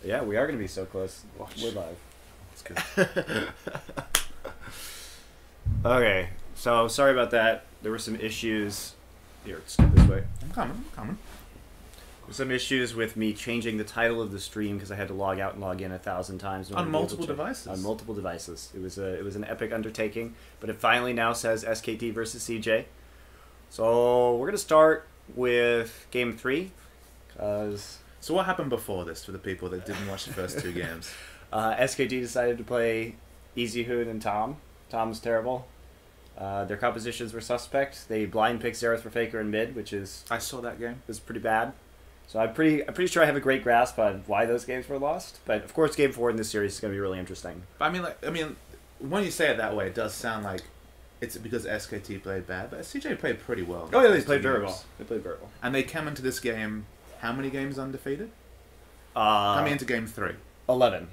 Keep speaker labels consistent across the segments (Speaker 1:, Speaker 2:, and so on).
Speaker 1: Yeah, we are going to be so close.
Speaker 2: Watch.
Speaker 1: We're live.
Speaker 2: It's good.
Speaker 1: Okay, so sorry about that. There were some issues. Here, skip this way.
Speaker 2: I'm coming.
Speaker 1: Some issues with me changing the title of the stream because I had to log out and log in 1,000 times.
Speaker 2: On multiple devices.
Speaker 1: On multiple devices. It was an epic undertaking, but it finally now says SKT versus CJ. So we're gonna start with game 3, because
Speaker 2: So what happened before this for the people that didn't watch the first two games?
Speaker 1: SKT decided to play Easy Hoon and Tom. Tom was terrible. Their compositions were suspect. They blind picked Xerath for Faker in mid, which is
Speaker 2: I saw that game.
Speaker 1: was pretty bad. So I'm pretty sure I have a great grasp on why those games were lost. But of course, game 4 in this series is going to be really interesting.
Speaker 2: But I mean, when you say it that way, it does sound like it's because SKT played bad, but CJ played pretty well.
Speaker 1: Oh yeah, they played very well. They played very well.
Speaker 2: And they came into this game, how many games undefeated? Coming into game 3.
Speaker 1: 11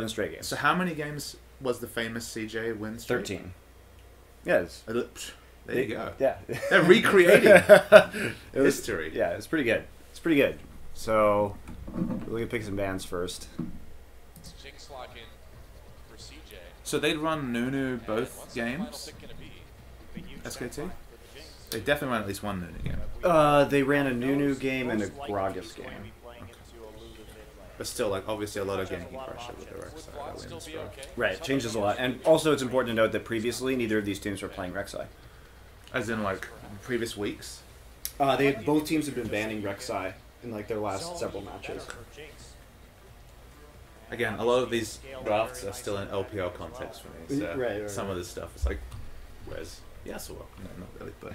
Speaker 1: straight games.
Speaker 2: So how many games was the famous CJ win streak?
Speaker 1: 13. Yes.
Speaker 2: There you go.
Speaker 1: Yeah.
Speaker 2: They're recreating history.
Speaker 1: Yeah, it's pretty good. It's pretty good. So we're going to pick some bands first.
Speaker 3: It's Jinx lock in for CJ.
Speaker 2: So they'd run Nunu both games? SKT? They definitely ran at least one Nunu game.
Speaker 1: They ran a Nunu game and a Gragas game.
Speaker 2: But still, like, obviously a lot of ganking pressure with the Rek'Sai that wins, bro.
Speaker 1: Right, changes a lot. And also it's important to note that previously neither of these teams were playing Rek'Sai.
Speaker 2: As in, like, previous weeks?
Speaker 1: Both teams have been banning Rek'Sai in like their last several matches.
Speaker 2: Again, a lot of these drafts are still in LPL context for me, so
Speaker 1: Right.
Speaker 2: some of this stuff is like, where's Yasuo? No, not really, but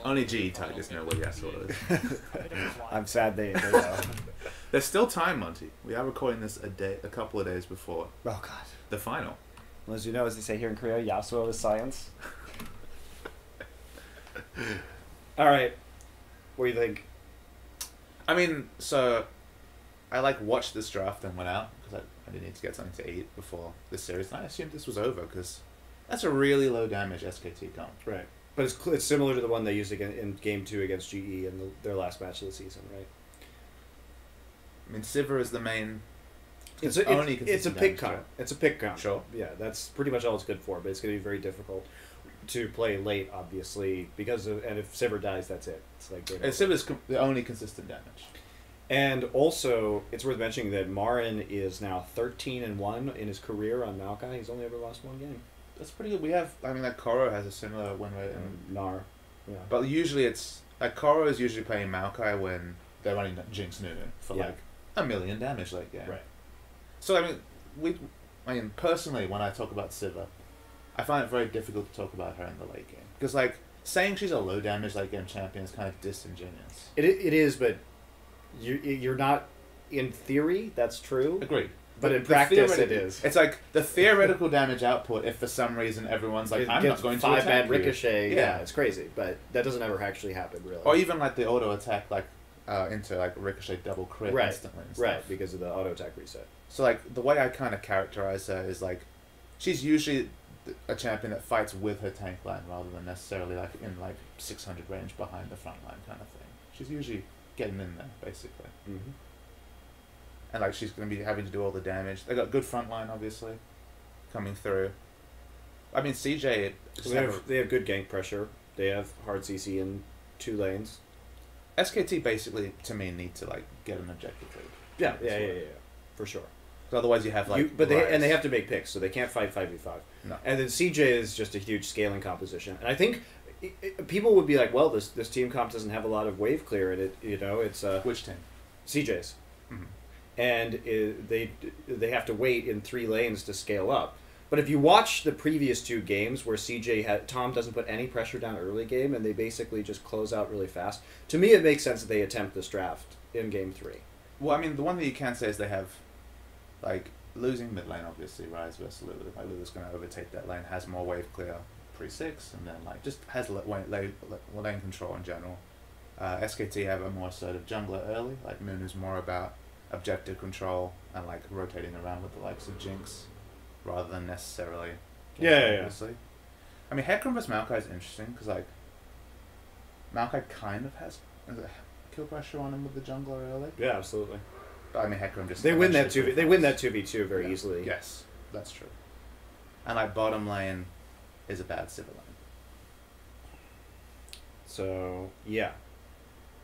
Speaker 2: only GE targets know where Yasuo is.
Speaker 1: I'm sad they know.
Speaker 2: There's still time, Monty. We are recording this a couple of days before
Speaker 1: Oh god.
Speaker 2: the final.
Speaker 1: Well, as you know, as they say here in Korea, Yasuo is science. Alright. What do you think?
Speaker 2: I mean, so I like watched this draft and went out because I didn't need to get something to eat before this series. And I assumed this was over because that's a really low damage SKT comp.
Speaker 1: Right. But it's similar to the one they used in Game 2 against GE in their last match of the season, right?
Speaker 2: I mean, Sivir is the main.
Speaker 1: It's a pick count. It's a pick count.
Speaker 2: Sure.
Speaker 1: Yeah, that's pretty much all it's good for, but it's going to be very difficult to play late, obviously, and if Sivir dies, that's it. It's like
Speaker 2: And Sivir is the only consistent damage.
Speaker 1: And also, it's worth mentioning that Marin is now 13-1 in his career on Maokai. He's only ever lost one game.
Speaker 2: That's pretty good. We have, I mean, like Koro has a similar win rate,
Speaker 1: Nar. Yeah.
Speaker 2: but usually it's like Koro is usually playing Maokai when they're running Jinx Nunu for like 1 million damage late game.
Speaker 1: Right.
Speaker 2: So I mean, personally, when I talk about Sivir, I find it very difficult to talk about her in the late game because like saying she's a low damage late game champion is kind of disingenuous.
Speaker 1: It is, but you're not. In theory, that's true.
Speaker 2: Agreed.
Speaker 1: But in practice, it is.
Speaker 2: It's like the theoretical damage output. If for some reason everyone's like, I'm not going to
Speaker 1: 5
Speaker 2: attack
Speaker 1: bad
Speaker 2: you.
Speaker 1: ricochet.
Speaker 2: Yeah.
Speaker 1: Yeah, it's crazy, but that doesn't ever actually happen, really.
Speaker 2: Or even like the auto attack, like into like ricochet double crit
Speaker 1: right,
Speaker 2: instantly. And stuff.
Speaker 1: right, because of the auto attack reset.
Speaker 2: So like the way I kind of characterize her is like, she's usually a champion that fights with her tank line rather than necessarily like in like 600 range behind the front line kind of thing. She's usually getting in there basically.
Speaker 1: Mm-hmm.
Speaker 2: And like she's going to be having to do all the damage. They got good front line obviously, coming through. I mean CJ.
Speaker 1: They have good gank pressure. They have hard CC in 2 lanes.
Speaker 2: SKT basically to me need to like get an objective lead.
Speaker 1: Yeah, for sure.
Speaker 2: Otherwise you have like.
Speaker 1: They have to make picks, so they can't fight 5v5.
Speaker 2: No.
Speaker 1: And then CJ is just a huge scaling composition, and I think people would be like, well, this team comp doesn't have a lot of wave clear in it. You know, it's
Speaker 2: Which team?
Speaker 1: CJ's.
Speaker 2: Mm-hmm.
Speaker 1: And they have to wait in 3 lanes to scale up. But if you watch the previous 2 games where Tom doesn't put any pressure down early game and they basically just close out really fast, to me it makes sense that they attempt this draft in game 3.
Speaker 2: Well, I mean, the one that you can say is they have, like, losing mid lane, obviously, Rise versus Lulu. Like, Lulu's going to overtake that lane, has more wave clear pre-6, and then, like, just has lane control in general. SKT have a more assertive jungler early. Like, Nunu's more about objective control and, like, rotating around with the likes of Jinx rather than necessarily... obviously. I mean, Hecarim vs Maokai is interesting, because, like, Maokai kind of has kill pressure on him with the jungler early.
Speaker 1: Yeah, absolutely.
Speaker 2: I mean, Hecarim just...
Speaker 1: They win that
Speaker 2: eventually
Speaker 1: 2v. They win that 2v2 very easily.
Speaker 2: Yes, that's true. And like bottom lane is a bad Sivir lane.
Speaker 1: So yeah,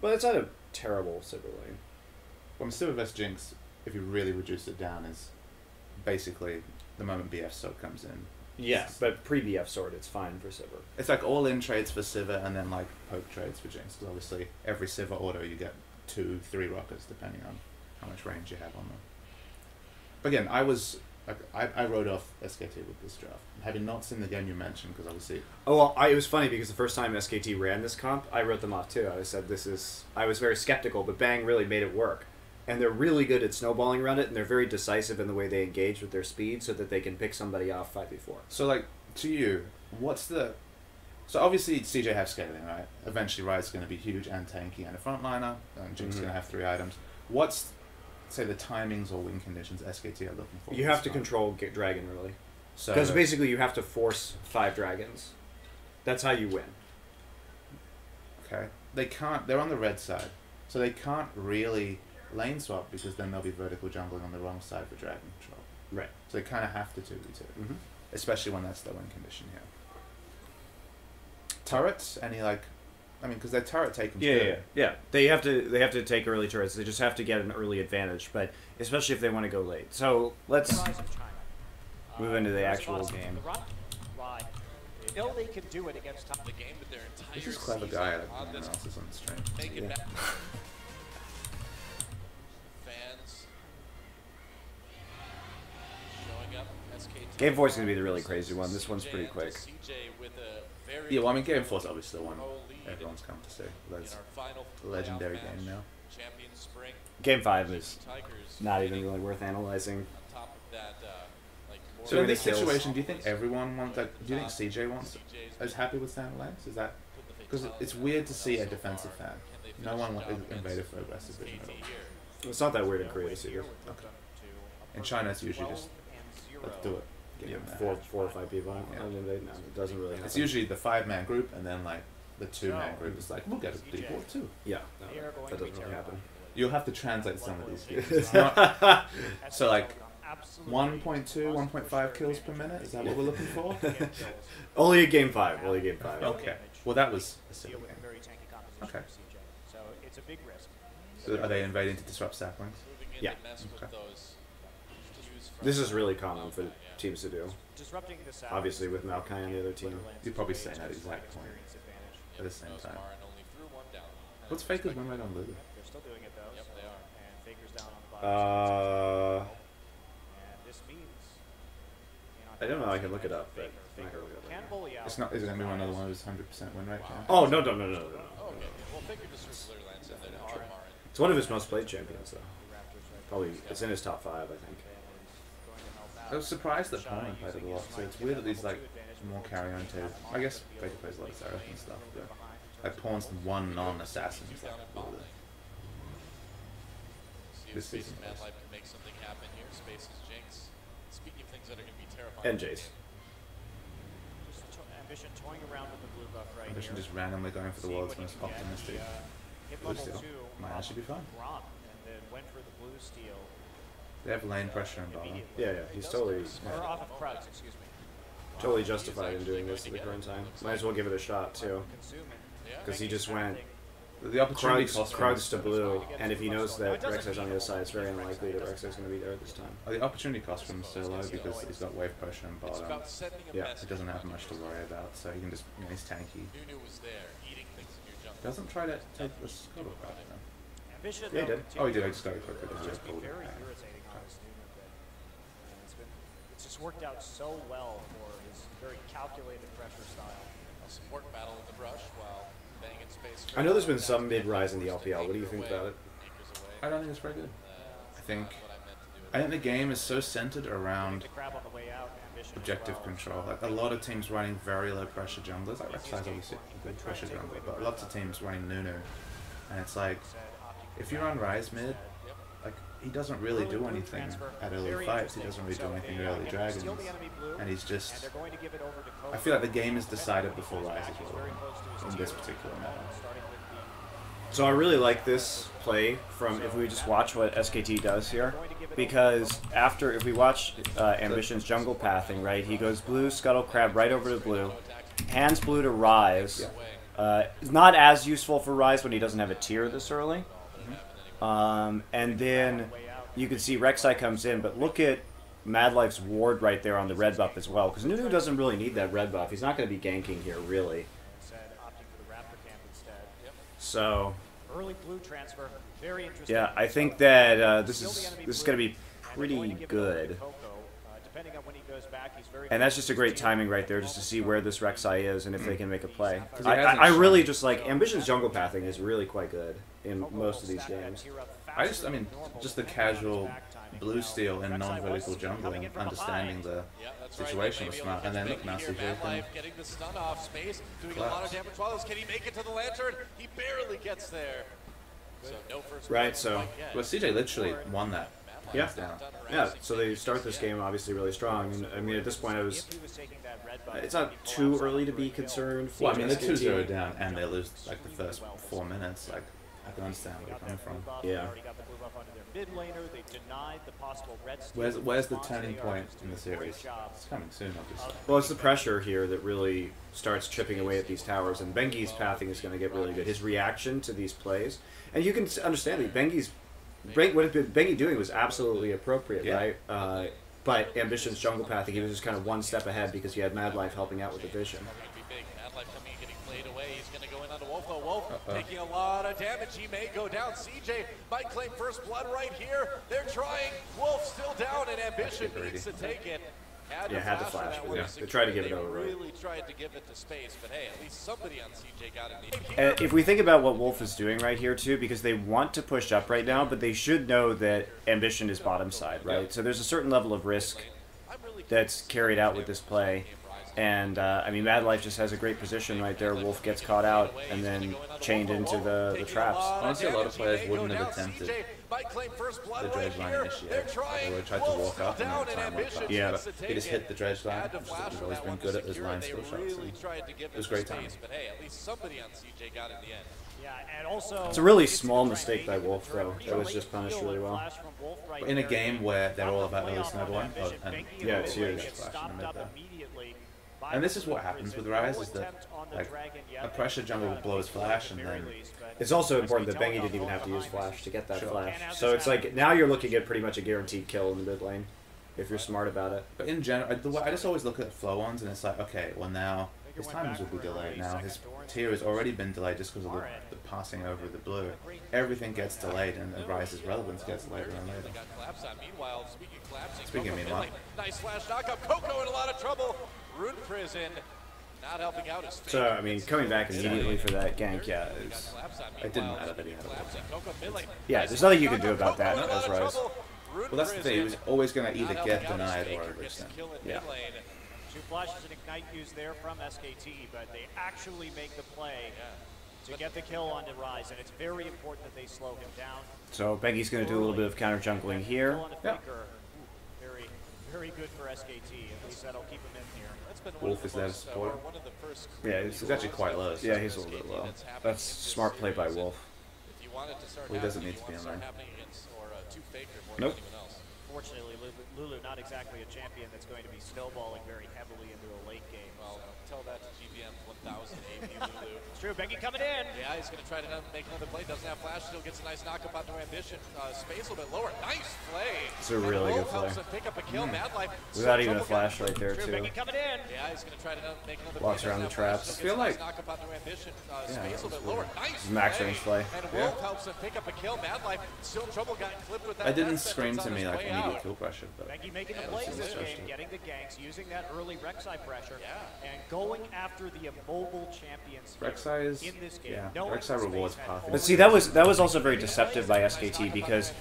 Speaker 1: but it's not a terrible Sivir lane.
Speaker 2: Well, Sivir vs Jinx, if you really reduce it down, is basically the moment BF Sword comes in.
Speaker 1: Yeah, but pre-BF Sword, it's fine for Sivir.
Speaker 2: It's like all-in trades for Sivir and then like poke trades for Jinx. Because obviously every Sivir auto you get 2-3 rockets depending on how much range you have on them. But again, I wrote off SKT with this draft. Having not seen the game you mentioned, because obviously...
Speaker 1: Oh, well, it was funny because the first time SKT ran this comp, I wrote them off too. I said I was very skeptical, but Bang really made it work. And they're really good at snowballing around it, and they're very decisive in the way they engage with their speed so that they can pick somebody off 5v4.
Speaker 2: So, like, to you, what's the... So, obviously, CJ have scaling, right? Eventually, Riot's going to be huge and tanky and a frontliner, and Jinx is going to have 3 items. What's, say, the timings or win conditions SKT are looking for?
Speaker 1: You have to control Dragon early.
Speaker 2: So
Speaker 1: because basically you have to force 5 dragons. That's how you win.
Speaker 2: Okay. They can't... They're on the red side, so they can't really lane swap because then they'll be vertical jungling on the wrong side for dragon control.
Speaker 1: Right.
Speaker 2: So they kind of have to 2v2. Especially when that's the win condition here. Turrets? Any like... I mean, because their turret taken
Speaker 1: Yeah. They have to take early turrets. They just have to get an early advantage, but especially if they want to go late. So let's move into the actual game.
Speaker 4: They know they can do it against top.
Speaker 3: The game with their entire
Speaker 2: This is clever guy like
Speaker 3: on
Speaker 2: everyone
Speaker 3: this
Speaker 2: else is on the stream.
Speaker 3: make it
Speaker 1: Yeah.
Speaker 3: back. Fans showing up. SKT.
Speaker 1: Game 4 is going to be the really crazy one. This one's pretty quick.
Speaker 3: CJ with a very
Speaker 2: Yeah, well, I mean, Game 4 is obviously the one
Speaker 3: low lead
Speaker 2: everyone's come to see.
Speaker 3: in
Speaker 2: That's
Speaker 3: our final
Speaker 2: a legendary
Speaker 3: playoff
Speaker 2: game
Speaker 3: match.
Speaker 2: now.
Speaker 3: Champion Spring.
Speaker 1: Game 5 is
Speaker 3: Tigers
Speaker 1: not even
Speaker 3: winning
Speaker 1: really worth analyzing.
Speaker 3: on top of that, like more
Speaker 2: So in
Speaker 1: many
Speaker 2: this
Speaker 1: kills.
Speaker 2: situation, do you think everyone wants... Like, do you think CJ wants... is happy with standard lanes? Is that... Because it's weird to see a defensive fan. No one is invaded for aggressive vision at all.
Speaker 1: It's not that weird in Korea this year.
Speaker 2: Okay. In China, it's usually just... Let's do it. Get
Speaker 1: Yeah,
Speaker 2: in there.
Speaker 1: 4 or 5 people.
Speaker 2: Yeah.
Speaker 1: I mean, no, it doesn't really happen.
Speaker 2: It's usually the 5-man group, and then like the 2-man group is like, we'll get a D4 too.
Speaker 1: Yeah, no, that doesn't really happen.
Speaker 2: You'll have to translate some of these games. It's not, so like 1.2, 1.5 kills per minute. Is that what we're looking for?
Speaker 1: Only a game 5. Only a game 5.
Speaker 2: Okay. Well, that was a silly game. Okay.
Speaker 4: So it's a big risk.
Speaker 2: So are they invading to disrupt saplings?
Speaker 1: Yeah.
Speaker 2: Okay.
Speaker 1: This is really common for teams to do.
Speaker 4: Disrupting the
Speaker 1: Obviously, with Maokai on the other team.
Speaker 2: You're probably saying that exact point at the same time. What's Faker's win rate on Lulu?
Speaker 4: They're still doing it though.
Speaker 3: Yep, they are.
Speaker 4: And Faker's down on the bottom. And this means.
Speaker 1: I don't know. I can look it up, but I'm not gonna look it up right
Speaker 4: Can
Speaker 1: now.
Speaker 4: bully out.
Speaker 2: It's not. Is it gonna be one of the ones 100% win rate? Champions?
Speaker 1: Oh no!
Speaker 3: Okay. Well, Faker just circular lands and then Armar.
Speaker 1: It's one of his most played champions, though. Probably it's in his top 5, I think.
Speaker 2: I was surprised that Poland played it a lot, so it's weird that these like more carry-oriented. I guess Faker plays a lot of Seraph and stuff, but like Pawn's one non-assassin is like really
Speaker 3: See if
Speaker 2: this
Speaker 3: Space
Speaker 2: season.
Speaker 3: and Mad Life can make something happen here. Space is Jinx. Speaking of things that are going to be terrifying.
Speaker 1: And Jace.
Speaker 4: Ambition toying around with the blue buff right
Speaker 2: Ambition
Speaker 4: here.
Speaker 2: just randomly going for the world's most optimistic
Speaker 4: Hit
Speaker 2: blue
Speaker 4: level
Speaker 2: steal.
Speaker 4: 2
Speaker 2: Might actually be fun.
Speaker 4: Grom, and then went for the blue steal.
Speaker 2: They have lane pressure and bottom.
Speaker 1: Yeah, he's totally
Speaker 4: Or off of Krugs, excuse me.
Speaker 1: totally justified in doing this at the current time. Might as well give it a shot too,
Speaker 4: Consuming.
Speaker 1: because he just went
Speaker 2: The opportunity
Speaker 1: Krugs,
Speaker 2: cost
Speaker 1: Krugs to blue, and if he knows that Rek'Sai's on the other side, it's very unlikely that Rek'Sai's going to be there this time.
Speaker 2: The opportunity cost from him is so low because he's got wave pressure and
Speaker 3: It's
Speaker 2: bottom.
Speaker 3: about sending a
Speaker 1: Yeah.
Speaker 3: message.
Speaker 2: He doesn't have much to worry about, so he can just, he's tanky.
Speaker 3: Nunu was there, eating things in your jungle.
Speaker 2: Doesn't try to take the scuttle crap though.
Speaker 4: Ambition,
Speaker 1: Yeah, he
Speaker 4: though,
Speaker 1: did.
Speaker 2: Oh, he did. I just got it quicker.
Speaker 4: continues
Speaker 2: Just
Speaker 4: to be
Speaker 2: pulled it.
Speaker 4: very
Speaker 2: Yeah.
Speaker 4: irritating on his unit, but it's just worked out so well for his very calculated pressure style.
Speaker 3: A support battle with the brush while banging space.
Speaker 1: I know there's been some mid-rise in the LPL. What do you think about it?
Speaker 2: I don't think it's very good. I think
Speaker 3: What I meant to do.
Speaker 2: I think the game is so centered around
Speaker 4: The crab on the way out, Ambition as
Speaker 2: objective
Speaker 4: well.
Speaker 2: control. Like a lot of teams running very low pressure junglers, like Rek'Sai's obviously a good pressure jungler, but lots of teams running Nunu, and it's like if you run Rise mid, like he doesn't really do anything at early fights. He doesn't really do anything at early dragons, and he's just.
Speaker 4: They're going to give it over to
Speaker 2: I feel like the game is decided before Rise is relevant in this particular meta.
Speaker 4: starting with
Speaker 1: So I really like this play from if we just watch what SKT does here, because if we watch Ambition's jungle pathing, right, he goes blue, Scuttle Crab right over to blue, hands blue to Rise. It's not as useful for Rise when he doesn't have a tier this early. And then you can see Rek'Sai comes in, but look at Madlife's ward right there on the red buff as well, because Nunu doesn't really need that red buff. He's not going to be ganking here, really. So,
Speaker 4: early blue transfer, very interesting.
Speaker 1: yeah, I think that this is going to be pretty good. And that's just a great timing right there, just to see where this Rek'Sai is and if they can make a play. I really just like Ambition's jungle pathing is really quite good in most of these games.
Speaker 2: I mean, just the casual blue steal and non-vertical jungling, understanding the situation was smart, and then look, now CJ
Speaker 3: getting the stun off space, doing a lot of damage. Can he make it to the lantern? He barely gets there. So no first
Speaker 1: right, so
Speaker 2: well, CJ literally won that.
Speaker 1: Yeah, yeah. So they start this game obviously really strong. And, I mean, at this point, it's not too early to be concerned. For
Speaker 2: well, I mean, they're 2-0 down, and they lose like the first 4 minutes. Like, I can understand where they're coming from.
Speaker 1: Yeah.
Speaker 2: Where's the turning point in the series? It's coming soon, obviously.
Speaker 1: Well, it's the pressure here that really starts chipping away at these towers, and Bengi's pathing is going to get really good. His reaction to these plays, and you can understand that what Bengi doing was absolutely appropriate, right? But Ambition's jungle pathing, he was just kind of one step ahead because he had Madlife helping out with the vision.
Speaker 3: Wolf taking a lot of damage. He may go down. CJ might claim first blood right here. They're trying. Wolf still down, and Ambition needs to take it.
Speaker 1: Had to flash. Yeah, they tried to give it over.
Speaker 3: Really tried to give it to space, but hey, at least somebody on CJ got it.
Speaker 1: And if we think about what Wolf is doing right here too, because they want to push up right now, but they should know that Ambition is bottom side, right? So there's a certain level of risk that's carried out with this play. And, I mean, Madlife just has a great position right there. Wolf gets caught out and then chained into the traps.
Speaker 2: Honestly, a lot of players wouldn't have attempted the dredge line initiate. They would have tried to walk up and then time walk up.
Speaker 1: Yeah.
Speaker 2: But he just hit the dredge line, which has always been good at his line skill shots. It was great timing.
Speaker 1: It's a really small mistake by Wolf, though. That was just punished really well.
Speaker 2: But in a game where they're all about early snub one, and
Speaker 1: yeah, it's huge.
Speaker 2: And this is what happens with Rise, is that like a pressure jungle will blow his flash, and then
Speaker 1: it's also important that Bengi didn't even have to use flash to get that flash. So it's like now you're looking at pretty much a guaranteed kill in the mid lane if you're smart about it.
Speaker 2: But in general, I just always look at flow ones, and it's like, okay, well now his timings will be delayed. Now his tier has already been delayed just because of the passing over the blue. Everything gets delayed, and Rise's relevance gets later and later. Speaking of meanwhile,
Speaker 3: nice flash knockup. Coco in a lot of trouble. Rune Prison not helping out his
Speaker 1: so, I mean, coming back immediately for that gank, yeah,
Speaker 2: it didn't matter that he had a
Speaker 1: yeah, there's nothing you can do about that as Rise.
Speaker 2: Well, that's the thing. He was always going to either get denied or overextend.
Speaker 1: Yeah.
Speaker 4: 2 flashes and ignite used there from SKT, but they actually make the play to get the kill onto Rise, and it's very important that they slow him down.
Speaker 1: So Bengi's going to do a little bit of counter jungling here.
Speaker 4: Yeah. Very good for SKT. At least that'll keep him in here.
Speaker 2: Wolf is there to support him.
Speaker 1: Yeah,
Speaker 2: he's actually quite low.
Speaker 1: Yeah, he's a little bit low. That's smart play by Wolf.
Speaker 2: Well, he doesn't need to be in lane.
Speaker 1: Nope.
Speaker 4: Fortunately, Lulu not exactly a champion that's going to be snowballing very heavily into a late game.
Speaker 3: Well, tell that to GBM's 1000 AP Lulu.
Speaker 4: It's true, Bengi coming in.
Speaker 3: Yeah, he's going to try to make another play. Doesn't have flash, still gets a nice knockup onto Ambition. Space a little bit lower. Nice play.
Speaker 1: It's a really good play.
Speaker 3: Pick up a kill. Madlife.
Speaker 1: Without even a flash right there, too.
Speaker 4: Bengi coming in.
Speaker 3: Yeah, he's going to try to make another
Speaker 1: Walks around the traps.
Speaker 2: I feel like
Speaker 3: knockup onto Ambition. Space a little bit lower. Nice
Speaker 1: max range play.
Speaker 3: And Wolf helps him pick up a kill. Madlife still in trouble, got clipped with that.
Speaker 2: It didn't scream to me like immediate kill pressure, but
Speaker 4: Bengi making the plays this game, getting the ganks, using that early Rek'Sai pressure, and going after the immobile champions
Speaker 2: Rek'Sai is,
Speaker 4: in this game.
Speaker 2: yeah, Rek'Sai rewards pathing.
Speaker 1: But see, that was also very deceptive by SKT because,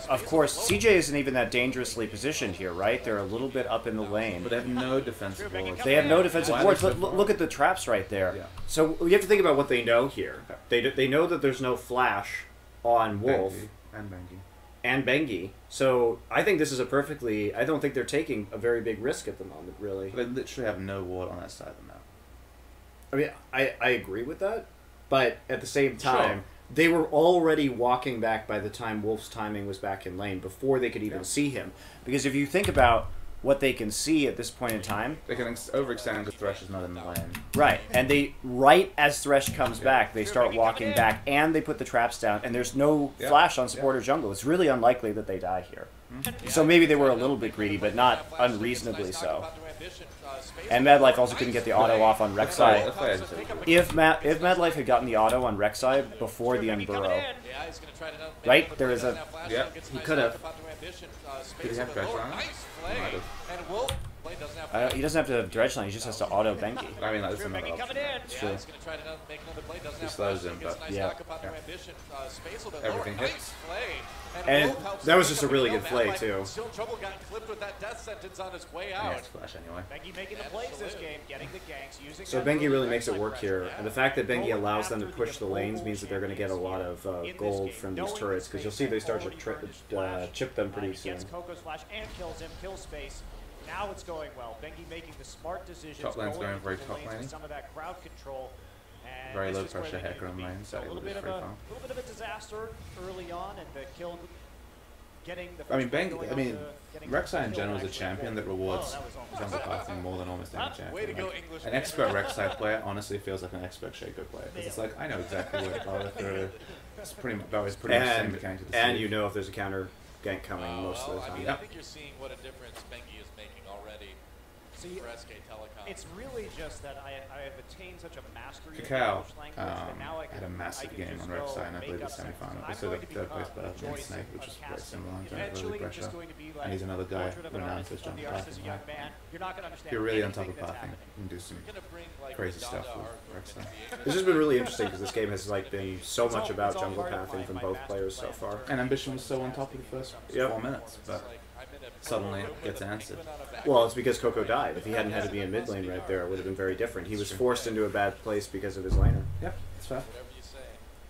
Speaker 1: of course, CJ isn't even that dangerously positioned here, right? They're a little bit up in the lane.
Speaker 2: But they have no defensive wards.
Speaker 1: They have no defensive wards. Look at the traps right there.
Speaker 2: Yeah.
Speaker 1: So you have to think about what they know here. They know that there's no flash on Wolf and Bengi. So I think this is I don't think they're taking a very big risk at the moment, really.
Speaker 2: They literally have no ward on that side of the map.
Speaker 1: I mean, I agree with that, but at the same time, they were already walking back by the time Wolf's timing was back in lane before they could even see him. Because if you think about what they can see at this point in time,
Speaker 2: they can overextend because Thresh is not in the lane.
Speaker 1: Right, and they right as Thresh comes back, they start walking back, and they put the traps down, and there's no flash on support or jungle. It's really unlikely that they die here. So maybe they were a little bit greedy, but not unreasonably so. And Mad Life also couldn't get the auto off on Rek'Sai. If Mad Life had gotten the auto on Rek'Sai before the Unburrow, right? There is a...
Speaker 2: Yeah,
Speaker 1: he could have.
Speaker 2: Did he have Dredge Line?
Speaker 1: He doesn't have to have Dredge Line, he just has to auto Benki.
Speaker 2: I mean, that's another option.
Speaker 1: It's true.
Speaker 2: He slows him, but
Speaker 1: yeah.
Speaker 2: Everything hits.
Speaker 1: And that was just a really good play, too.
Speaker 3: Still trouble got clipped with that death sentence on his way
Speaker 2: Yeah,
Speaker 3: out.
Speaker 2: it's Flash anyway.
Speaker 4: Bengi making the plays this game, getting the ganks, using
Speaker 1: So Bengi really makes it work here, and the fact that Bengi allows them to push the lanes means that they're going to get a lot of gold from these turrets, because you'll see they start to chip them pretty soon.
Speaker 4: Gets Coco's flash and kills him, kill space. Now it's going well. Bengi making the smart decisions.
Speaker 2: Top lane's going very top lane.
Speaker 4: Some of that crowd control. And
Speaker 2: Very low
Speaker 4: this is where
Speaker 2: pressure
Speaker 4: they need
Speaker 2: hacker
Speaker 4: to
Speaker 2: on
Speaker 4: be.
Speaker 2: lane, so
Speaker 4: a little bit of a disaster early on, and the kill getting the.
Speaker 2: I mean, Rek'Sai in general is a champion that rewards jungle pathing more than almost any champion. Like, an expert Rek'Sai player honestly feels like an expert Shaco player, because it's like, I know exactly what to through. It's pretty much the same mechanic to the
Speaker 1: And you know if there's a counter gank coming most of the time.
Speaker 3: I think you're seeing what a difference Bengi is making already for SK Telecom.
Speaker 4: It's really just that I have attained such a mastery
Speaker 2: Cacao
Speaker 4: of English language that now I can,
Speaker 2: had a massive game on Rek'Sai, and I believe the semi-final. So the third place player against Snake, which is very similar in terms of early pressure. And he's another guy renowned for his jungle pathing. If you're really on top of pathing, you can do some crazy stuff with Rek'Sai.
Speaker 1: This has been really interesting because this game has like been so much about jungle pathing from both players so far.
Speaker 2: And Ambition was so on top of the first 4 minutes, but suddenly it gets answered.
Speaker 1: Well, it's because Coco died. If he hadn't had to be in mid lane right there, it would have been very different. He was forced into a bad place because of his laner.
Speaker 2: Yep, that's fair.
Speaker 3: Whatever you say.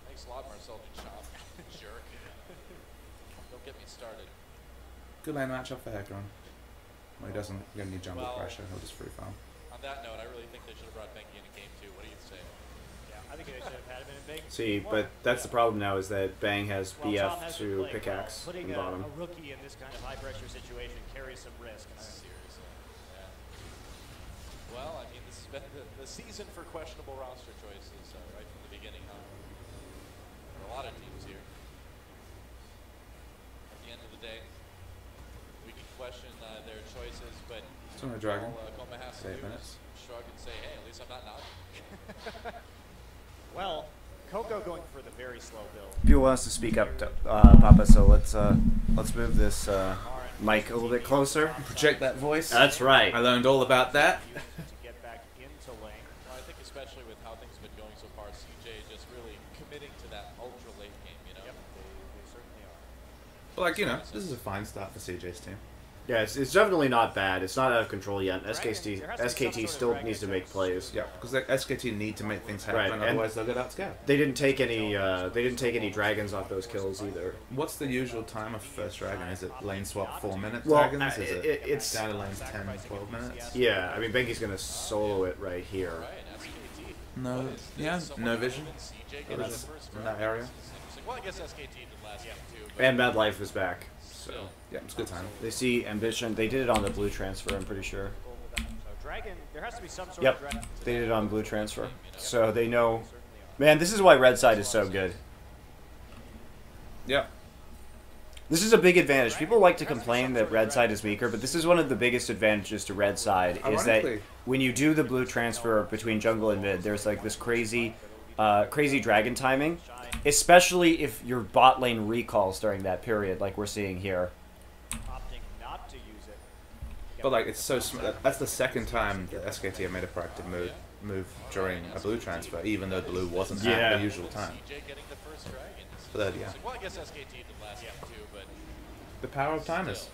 Speaker 3: Thanks a lot, Marcel Duchamp. Jerk. Don't get me started.
Speaker 2: Good lane matchup for Hecron. Well, he doesn't get any jungle pressure, he'll just free farm.
Speaker 3: On that note, I really think they should have brought Bengi into game 2. What do you say?
Speaker 4: I think they should have had him in big.
Speaker 1: See, but that's the problem now is that Bang has BF to pickaxe in
Speaker 4: Putting
Speaker 1: bottom.
Speaker 4: a rookie in this kind of high pressure situation carries some risk.
Speaker 3: Seriously. Yeah. Well, I mean, this has been the season for questionable roster choices right from the beginning, huh? For a lot of teams here. At the end of the day, we can question their choices, but
Speaker 2: Still no dragon.
Speaker 3: all Goma has to
Speaker 2: 8
Speaker 3: do
Speaker 2: minutes.
Speaker 3: is shrug and say, hey, at least I'm not knocking.
Speaker 4: Well, Coco going for the very slow build.
Speaker 1: People want us to speak up, Papa. So let's move this mic a little bit closer.
Speaker 2: Project that voice.
Speaker 1: That's right.
Speaker 2: I learned all about that.
Speaker 4: To get back into lane.
Speaker 3: Well, I think especially with how things have been going so far, CJ just really committing to that ultra late game, you know?
Speaker 4: Yep, they certainly are.
Speaker 2: But like, you know, this is a fine start for CJ's team.
Speaker 1: Yeah, it's definitely not bad. It's not out of control yet. SKT still needs to make plays.
Speaker 2: Yeah, because the SKT need to make things happen,
Speaker 1: Right,
Speaker 2: otherwise they'll get outscaled.
Speaker 1: They didn't take any dragons off those kills either.
Speaker 2: What's the usual time of first dragon? Is it lane swap 4 minutes
Speaker 1: Well,
Speaker 2: dragons? Is it
Speaker 1: it's
Speaker 2: down to lanes 10, 12 minutes?
Speaker 1: yeah. I mean, Benki's gonna solo it right here.
Speaker 3: Right, SKT.
Speaker 2: No, yeah, no vision.
Speaker 3: CJ
Speaker 2: In
Speaker 3: getting the first
Speaker 2: that area.
Speaker 3: Well, I guess SKT did last game too. But
Speaker 1: And Mad Life is back. So
Speaker 2: Yeah, it's good time.
Speaker 1: they see Ambition. They did it on the blue transfer. I'm pretty sure.
Speaker 4: So Dragon, there has to be some sort of
Speaker 1: Yep,
Speaker 4: dragon.
Speaker 1: they did it on blue transfer. So they know. Man, this is why Red Side is so good.
Speaker 2: Yeah.
Speaker 1: This is a big advantage. People like to complain that Red Side is weaker, but this is one of the biggest advantages to Red Side, is that
Speaker 2: Ironically.
Speaker 1: when you do the blue transfer between jungle and mid, there's like this crazy dragon timing, especially if your bot lane recalls during that period, like we're seeing here.
Speaker 4: Opting not to use it.
Speaker 2: But like, it's so that's the second time that SKT have made a proactive move during a blue transfer, even though blue wasn't at the usual time.
Speaker 3: CJ getting the first dragon.
Speaker 2: But yeah,
Speaker 3: Well, I guess SKT did last game too, but
Speaker 2: the power of timers.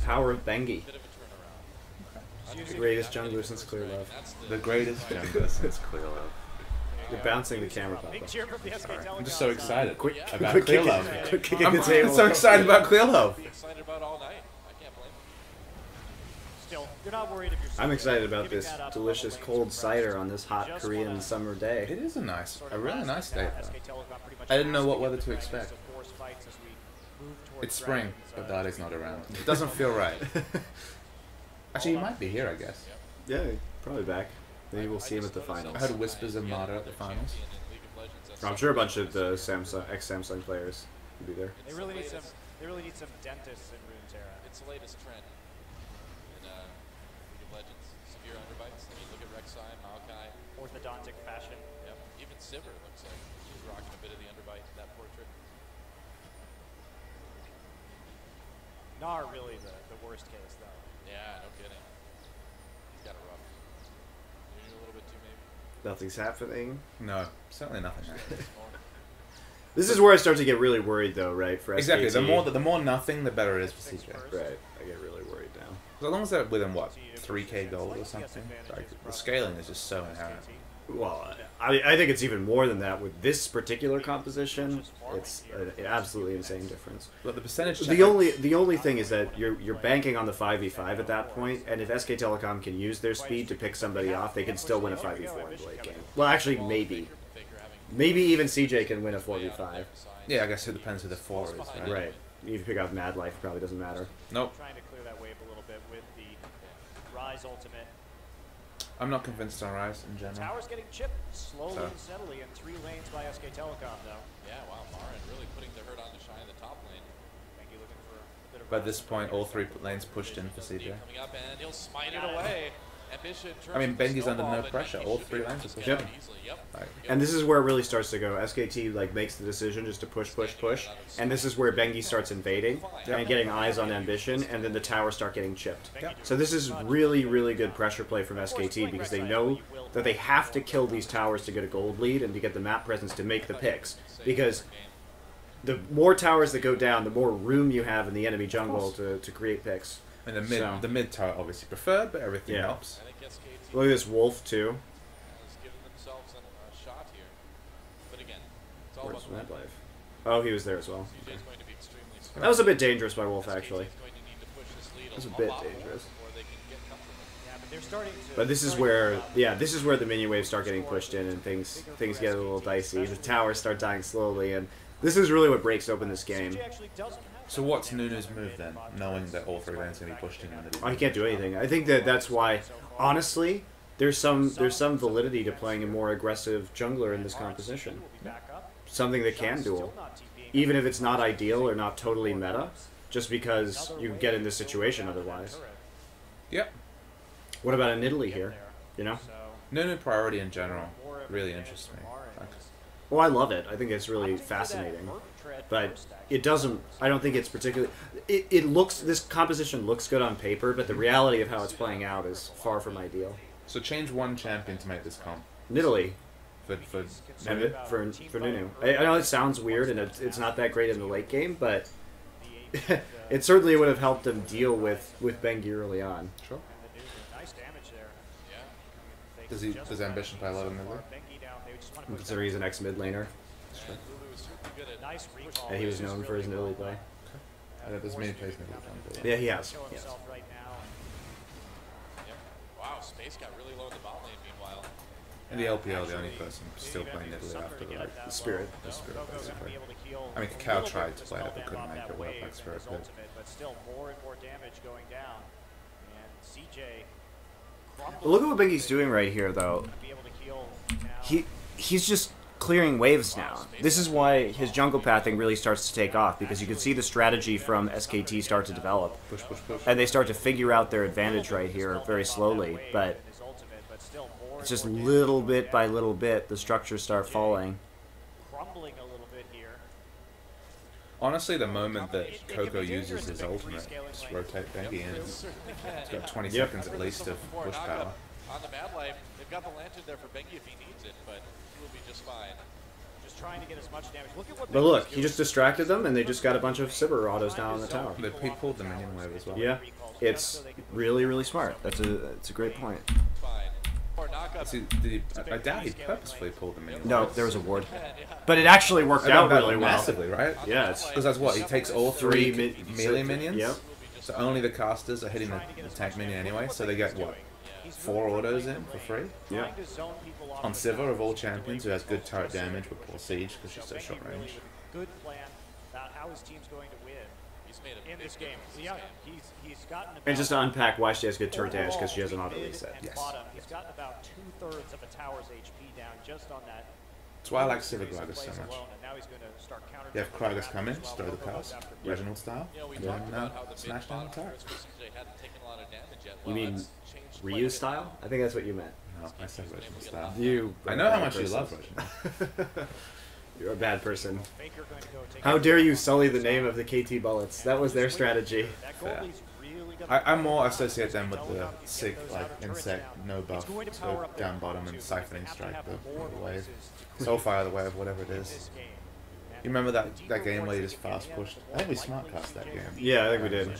Speaker 1: Power of Bengi.
Speaker 3: bit of a turnaround.
Speaker 1: The greatest jungler since Clear Love.
Speaker 3: That's
Speaker 2: The greatest jungler since Clear Love.
Speaker 1: You're bouncing the camera, Papa.
Speaker 4: Big cheer from the SK Telecom
Speaker 2: I'm just so excited
Speaker 1: Quick,
Speaker 2: about
Speaker 1: quick
Speaker 2: Clear
Speaker 1: kick,
Speaker 2: Love.
Speaker 1: quick kick at
Speaker 2: I'm
Speaker 1: the table.
Speaker 2: so excited about Clear Love.
Speaker 3: be excited about all night. I can't blame
Speaker 4: Still, you're not worried if you're.
Speaker 1: I'm excited about this delicious cold cider on this hot Korean summer day.
Speaker 2: It is a really nice day, though. I didn't know what weather to expect. It's spring, but Daddy's not around. It doesn't feel right. Actually, he might be here, I guess.
Speaker 1: Yeah, probably back. Maybe we'll see him at the finals.
Speaker 2: I heard whispers of Mata at the finals.
Speaker 1: I'm sure a bunch of the ex-Samsung players will be there.
Speaker 4: They really need some. They really need some dentists in Runeterra.
Speaker 3: It's the latest trend in League of Legends. Severe underbites. I mean, look at Rek'Sai, Maokai.
Speaker 4: Orthodontic fashion.
Speaker 3: Yep. Even Sivir looks like he's rocking a bit of the underbite in that portrait.
Speaker 4: Gnar really the worst case though.
Speaker 3: Yeah, no kidding. He's got it rough. You need a little bit too, maybe.
Speaker 1: Nothing's happening.
Speaker 2: No, certainly nothing.
Speaker 1: This is where I start to get really worried, though, right? For SKT.
Speaker 2: Exactly. The more nothing, the better it is for CJ.
Speaker 1: Right. I get really worried now.
Speaker 2: As long as they're within what 3K gold or something, like the scaling is just so inherent.
Speaker 1: Well, I think it's even more than that with this particular composition. It's an absolutely insane difference.
Speaker 2: But the percentage.
Speaker 1: The only thing is that you're banking on the 5v5 at that point, and if SK Telecom can use their speed to pick somebody off, they can still win a 5v4 in the late game. Well, actually, maybe even CJ can win a 4v5.
Speaker 2: Yeah, I guess it depends who the 4 is. Right.
Speaker 1: Right. If you pick out Mad Life, it probably doesn't matter.
Speaker 2: Nope.
Speaker 4: Trying to clear that wave a little bit with the Rise ultimate.
Speaker 2: I'm not convinced on Rise in general.
Speaker 4: Tower's getting chipped slowly and steadily in 3 lanes by SK Telecom, though.
Speaker 3: Yeah, wow, Marin really putting the hurt on to shine in the top lane.
Speaker 4: Bengi looking for a bit of.
Speaker 2: By this point, all 3 lanes pushed in for CJ.
Speaker 3: Coming up, and he'll smite it away. Ambition.
Speaker 2: I mean, Bengi's under no pressure. All 3 lanes are pushed in. Like,
Speaker 1: And this is where it really starts to go. SKT like makes the decision just to push, and this is where Bengi starts invading and getting eyes on Ambition, and then the towers start getting chipped. So this is really, really good pressure play from SKT because they know that they have to kill these towers to get a gold lead and to get the map presence to make the picks. Because the more towers that go down, the more room you have in the enemy jungle to create picks.
Speaker 2: and the mid tower obviously preferred, but everything helps.
Speaker 1: Look at this Wolf too. Where's Mad Life? Oh, he was there as well. Okay. That was a bit dangerous by Wolf, actually. That was a bit dangerous. But this is where, this is where the minion waves start getting pushed in and things get a little dicey. The towers start dying slowly, and this is really what breaks open this game.
Speaker 2: So what's Nunu's move then, knowing that all 3 lanes are going to be pushed in?
Speaker 1: Oh, he can't do anything. I think that's why, honestly, there's some validity to playing a more aggressive jungler in this composition. Something that can duel. Even if it's not ideal or not totally meta, just because you get in this situation otherwise.
Speaker 2: Yep.
Speaker 1: What about an Italy here? You know?
Speaker 2: Nunu priority in general really interests me.
Speaker 1: Well, I love it. I think it's really fascinating. But it doesn't, I don't think it's particularly, it looks, this composition looks good on paper, but the reality of how it's playing out is far from ideal.
Speaker 2: So change 1 champion to make this comp.
Speaker 1: Italy.
Speaker 2: For
Speaker 1: Nunu. I know it sounds weird and it's not that great in the late game, but it certainly would have helped him deal with Bengi early on.
Speaker 2: Sure. Does Ambition play a lot of mid lane?
Speaker 1: Considering he's an ex-mid laner.
Speaker 2: Sure.
Speaker 1: And he was known for his Italy play.
Speaker 2: I know there's many plays mid lane.
Speaker 1: Yeah, he has.
Speaker 3: Wow, space got really low in the bot lane meanwhile.
Speaker 2: In the LPL, the only person still playing Italy after the
Speaker 1: Spirit.
Speaker 2: The Spirit, basically. I mean, Kakao tried to play it, but couldn't make it work like Spirit did.
Speaker 4: But still more and more damage going down. And CJ.
Speaker 1: Look at what Bengi's doing right here, though. He's just clearing waves now. This is why his jungle pathing really starts to take off, because you can see the strategy from SKT start to develop.
Speaker 2: Push, push, push.
Speaker 1: And they start to figure out their advantage right here very slowly, but it's just little bit by little bit the structures start falling.
Speaker 4: Crumbling a little bit here.
Speaker 2: Honestly, the moment that Coco uses his ultimate, just rotate Bengi in. He's got 20 seconds at least of push power.
Speaker 3: On the Mad Life, they've got the lantern there for Bengi if he needs it, but he will be just fine.
Speaker 4: Just trying to get as much damage. Look at what.
Speaker 1: But look, he just distracted them, and they just got a bunch of Sivir autos down on the tower.
Speaker 2: He pulled the minion wave as well.
Speaker 1: Yeah, it's really, really smart. That's a great point.
Speaker 2: See, I doubt he purposefully pulled the minion.
Speaker 1: No, there was a ward. But it actually worked out really well.
Speaker 2: Massively, right?
Speaker 1: Yeah,
Speaker 2: because that's what, he takes all 3 melee minions?
Speaker 1: Yep.
Speaker 2: So only the casters are hitting the tank minion anyway, so they get, what, 4 autos in for free?
Speaker 1: Yeah.
Speaker 2: On Sivir, of all champions, who has good turret damage with poor siege because she's so short range.
Speaker 4: Good plan about how his team's going to win in this game. Yeah, he's gotten.
Speaker 1: And just to unpack why she has good turret damage, because she has an auto
Speaker 4: mid
Speaker 1: reset.
Speaker 4: and
Speaker 2: Yes.
Speaker 4: bottom, he's gotten about 2/3 of a tower's HP down just on that.
Speaker 2: That's why I like Sivir Gragas so much.
Speaker 4: Alone, and now he's going to start countering.
Speaker 2: You have Kragas come in, just throw the cast, Reginald style,
Speaker 3: We
Speaker 2: and
Speaker 3: talked
Speaker 2: then
Speaker 3: about how the
Speaker 2: smash down the
Speaker 3: mid-bottom
Speaker 2: turret.
Speaker 3: tiers for CJ hadn't taken a lot of damage yet.
Speaker 1: You
Speaker 3: Well,
Speaker 1: mean
Speaker 3: that's changed quite a
Speaker 1: Ryu
Speaker 3: bit.
Speaker 1: style? I think that's what you meant.
Speaker 2: No, I said Reginald style.
Speaker 1: You.
Speaker 2: I know how much you love Reginald.
Speaker 1: You're a bad person.
Speaker 4: Faker going to go take
Speaker 1: How dare you sully the name of the KT Bullets? That was their strategy.
Speaker 4: that
Speaker 2: Fair.
Speaker 4: goalie's really gonna
Speaker 2: I more associate them with the sick, like, insect, no buff, so down bottom and siphoning strike the wave. Soulfire the wave, whatever it is.
Speaker 4: this game.
Speaker 2: You remember that game where you just fast pushed? I think we smart cast that game.
Speaker 1: Yeah, I think we did.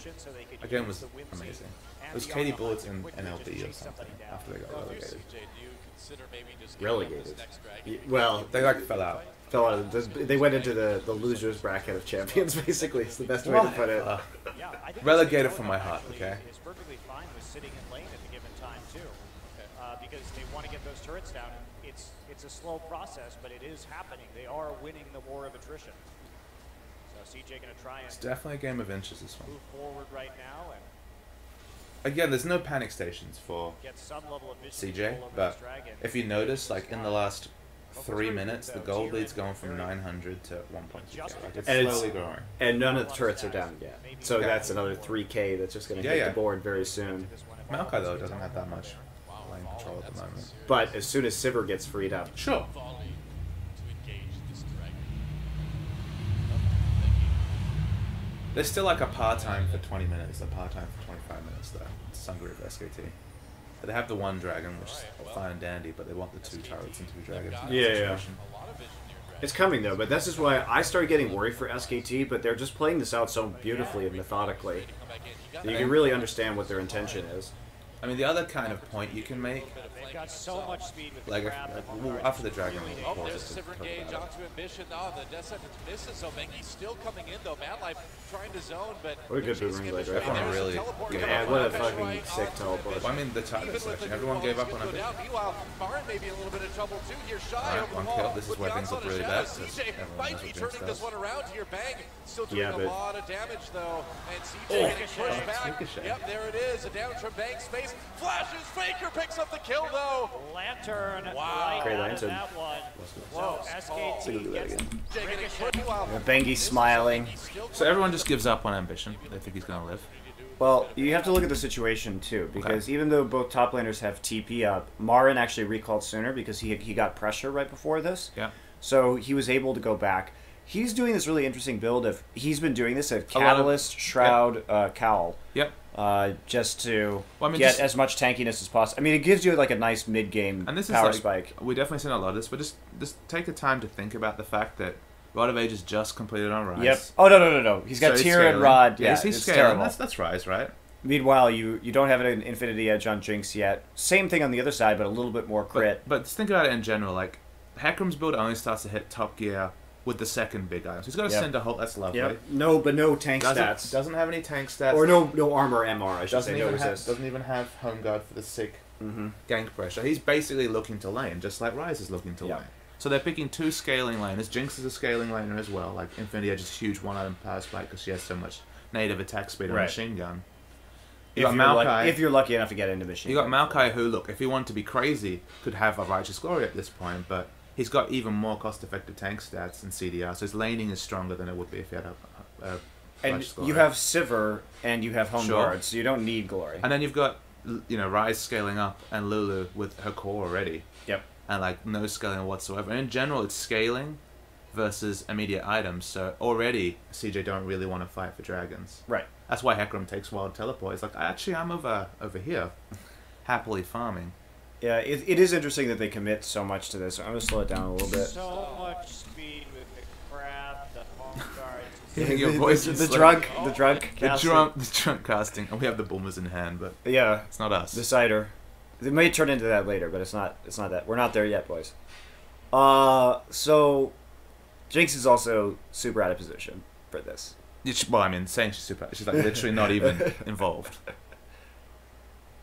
Speaker 2: That game was amazing. It was KT Bullets in NLD or something after they got relegated.
Speaker 3: CJ, do you consider maybe just
Speaker 1: Relegated.
Speaker 3: this next dragon?
Speaker 1: Well,
Speaker 2: They like fell out.
Speaker 1: fell out of they went into the losers bracket of champions. Basically, it's the best way to put it.
Speaker 4: Yeah, I think
Speaker 2: Relegated
Speaker 4: this
Speaker 2: from my heart,
Speaker 4: actually
Speaker 2: okay?
Speaker 4: is perfectly fine with sitting in lane at a given time too, because they want to get those turrets down. It's a slow process, but it is happening. They are winning the war of attrition. So CJ going to try
Speaker 2: It's
Speaker 4: and
Speaker 2: definitely a game of inches, this one.
Speaker 4: move forward right now and
Speaker 2: Again, there's no panic stations for
Speaker 4: get some level of vision
Speaker 2: CJ,
Speaker 4: control over
Speaker 2: but
Speaker 4: this dragon.
Speaker 2: if you notice, like in the last 3 minutes, the gold lead's going from 900 to 1.2k. Like, it's
Speaker 1: And it's-
Speaker 2: slowly growing.
Speaker 1: And none of the turrets are down yet. So
Speaker 2: Yeah.
Speaker 1: that's another 3k that's just going to
Speaker 2: Yeah,
Speaker 1: hit
Speaker 2: yeah.
Speaker 1: the board very soon.
Speaker 2: Maokai, though, doesn't have that much lane control at the moment.
Speaker 1: But as soon as Sivir gets freed up,
Speaker 2: Sure.
Speaker 3: Volley to engage this dragon.
Speaker 2: There's still like a par time for 20 minutes, a par time for 25 minutes, though. It's Sangre of SKT. But they have the one dragon, which is fine and dandy, but they want the 2 turrets and 2 dragons.
Speaker 1: Yeah, yeah.
Speaker 3: A lot of vision near dragon.
Speaker 1: it's coming though. But this is why I started getting worried for SKT. But they're just playing this out so beautifully and methodically.
Speaker 3: Come back in. He got
Speaker 1: You can really understand what their intention is.
Speaker 2: I mean, the other kind of point you can make,
Speaker 4: They've got so much speed with
Speaker 2: like,
Speaker 4: the grab.
Speaker 2: well, after the dragon,
Speaker 3: Oh,
Speaker 2: we'll
Speaker 3: there's
Speaker 2: pause it
Speaker 3: a
Speaker 2: to
Speaker 3: Sivir
Speaker 2: talk
Speaker 3: engage
Speaker 2: about it.
Speaker 3: onto Ambition. Oh, the Death Sentence misses. So Mengi's still coming in though. Mad Life trying to zone, but
Speaker 1: What a good
Speaker 3: chasing
Speaker 1: boomerang blade,
Speaker 3: Ambition.
Speaker 1: right?
Speaker 3: And there's a
Speaker 2: Really
Speaker 3: teleport
Speaker 2: gave
Speaker 3: coming
Speaker 2: up.
Speaker 3: from
Speaker 1: What a
Speaker 3: Ambition
Speaker 1: fucking
Speaker 3: right
Speaker 1: sick
Speaker 3: onto
Speaker 1: teleport.
Speaker 3: Ambition.
Speaker 2: Well, I mean, the
Speaker 3: Even
Speaker 2: target
Speaker 3: with
Speaker 2: selection,
Speaker 3: the
Speaker 2: everyone gave up on
Speaker 3: Go
Speaker 2: Ambition.
Speaker 3: down. Meanwhile, Baron may be in a little bit of trouble too here. Shy
Speaker 2: Alright,
Speaker 3: over the
Speaker 2: one
Speaker 3: wall.
Speaker 2: kill. This is
Speaker 3: with
Speaker 2: where
Speaker 3: the
Speaker 2: things look
Speaker 3: onslaught of
Speaker 2: really
Speaker 3: shadows.
Speaker 2: bad, 'cause
Speaker 3: CJ
Speaker 2: everyone
Speaker 3: might
Speaker 2: knows
Speaker 3: be
Speaker 2: what
Speaker 3: turning
Speaker 2: Jinx
Speaker 3: this
Speaker 2: does.
Speaker 3: one around here. Bang, still doing
Speaker 1: Yeah,
Speaker 3: a
Speaker 1: but-
Speaker 3: lot of damage though. And CJ
Speaker 1: Oh.
Speaker 3: getting pushed back.
Speaker 2: Ricochet.
Speaker 3: Yep, there it is. A damage from Bang's face. Flashes. Faker picks up the kill though.
Speaker 4: Lantern
Speaker 3: Wow.
Speaker 4: right
Speaker 1: Great
Speaker 4: out of
Speaker 1: lantern.
Speaker 4: that one.
Speaker 3: Whoa.
Speaker 4: So SKT
Speaker 1: do that
Speaker 4: gets
Speaker 1: again.
Speaker 3: CJ getting
Speaker 4: Ricochet.
Speaker 3: pushed. Wow.
Speaker 1: Bengi smiling.
Speaker 2: So everyone just gives up on Ambition. They think he's going to live.
Speaker 1: Well, you have to look at the situation too, because even though both top laners have TP up, Marin actually recalled sooner because he got pressure right before this.
Speaker 2: Yeah.
Speaker 1: So he was able to go back. He's doing this really interesting build of he's been doing this at
Speaker 2: A lot of-
Speaker 1: Catalyst, Shroud, Cowl,
Speaker 2: Yep.
Speaker 1: just to
Speaker 2: Well, I mean,
Speaker 1: get
Speaker 2: just-
Speaker 1: as much tankiness as possible. I mean, it gives you like a nice mid game
Speaker 2: And this is
Speaker 1: power
Speaker 2: like,
Speaker 1: spike.
Speaker 2: we definitely seen a lot of this, but just take the time to think about the fact that Rod of Ages just completed on Rise.
Speaker 1: Yep. Oh no! He's got
Speaker 2: So
Speaker 1: Tyr and
Speaker 2: scaling.
Speaker 1: Rod. Yeah,
Speaker 2: he's
Speaker 1: it's
Speaker 2: scaling.
Speaker 1: terrible.
Speaker 2: That's Rise, right?
Speaker 1: Meanwhile, you don't have an Infinity Edge on Jinx yet. Same thing on the other side, but a little bit more crit.
Speaker 2: But just think about it in general. Like, Hecarim's build only starts to hit top gear with the second big items. He's got a
Speaker 1: Yep.
Speaker 2: Cinder Hulk. That's lovely.
Speaker 1: Yep. No, but no tank stats.
Speaker 2: Doesn't have any tank stats.
Speaker 1: Or no armor MR, I should
Speaker 2: Doesn't
Speaker 1: say. No
Speaker 2: even have,
Speaker 1: resist.
Speaker 2: doesn't even have Home Guard for the sick
Speaker 1: Mm-hmm.
Speaker 2: gank pressure. He's basically looking to lane, just like Rise is looking to
Speaker 1: Yeah.
Speaker 2: lane. So they're picking 2 scaling laners. Jinx is a scaling laner as well. Like, Infinity Edge is a huge one-item power spike because she has so much native attack speed on
Speaker 1: Right.
Speaker 2: machine gun.
Speaker 1: If
Speaker 2: You got
Speaker 1: you're,
Speaker 2: Maokai.
Speaker 1: if you're lucky enough to get into machine.
Speaker 2: You got
Speaker 1: gun.
Speaker 2: Maokai, who, look, if he wanted to be crazy, could have a Righteous Glory at this point, but he's got even more cost-effective tank stats and CDR, so his laning is stronger than it would be if he had a
Speaker 1: And
Speaker 2: Righteous Glory.
Speaker 1: you have Sivir and you have Home
Speaker 2: Sure.
Speaker 1: Guard, so you don't need glory.
Speaker 2: And then you've got, Rise scaling up and Lulu with her core already.
Speaker 1: Yep.
Speaker 2: And, like, no scaling whatsoever. And in general, it's scaling versus immediate items, so already CJ don't really want to fight for dragons.
Speaker 1: Right.
Speaker 2: That's why Hecarim takes Wild Teleport. He's like, I'm over here, happily farming.
Speaker 1: Yeah, it is interesting that they commit so much to this. I'm going to slow it down a little bit.
Speaker 4: So much speed with the crab, the home guard.
Speaker 2: Hearing your voice
Speaker 1: the,
Speaker 2: is
Speaker 1: the
Speaker 2: like-
Speaker 1: drunk, the drunk,
Speaker 2: The
Speaker 1: casting.
Speaker 2: drunk casting, and we have the boomers in hand, but
Speaker 1: Yeah,
Speaker 2: it's not us.
Speaker 1: the cider. It may turn into that later, but it's not that. We're not there yet, boys. So Jinx is also super out of position for this
Speaker 2: Well, I mean, saying she's super, she's like literally not even involved.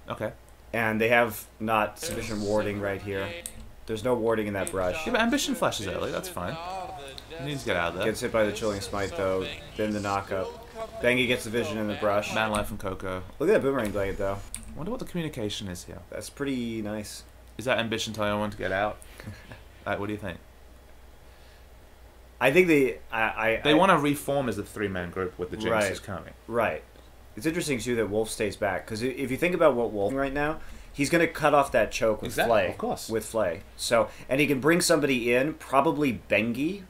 Speaker 2: Okay.
Speaker 1: And they have not sufficient warding right here. There's no warding in that brush.
Speaker 2: Yeah, but Ambition flashes early, that's fine. He needs to get out of there.
Speaker 1: Gets hit by the Chilling Smite though, then the knockup. Bengi gets the vision in the brush.
Speaker 2: Man Life and Coco.
Speaker 1: Look at that boomerang blade though.
Speaker 2: I wonder what the communication is here.
Speaker 1: That's pretty nice.
Speaker 2: Is that Ambition telling everyone to get out? Like, what do you think?
Speaker 1: I think they
Speaker 2: want to reform as a 3-man group with the Jinx
Speaker 1: Right.
Speaker 2: is coming.
Speaker 1: Right. It's interesting too that Wolf stays back because if you think about what Wolf right now, he's going to cut off that choke with Flay.
Speaker 2: Of course.
Speaker 1: With Flay. So, and he can bring somebody in, probably Bengi.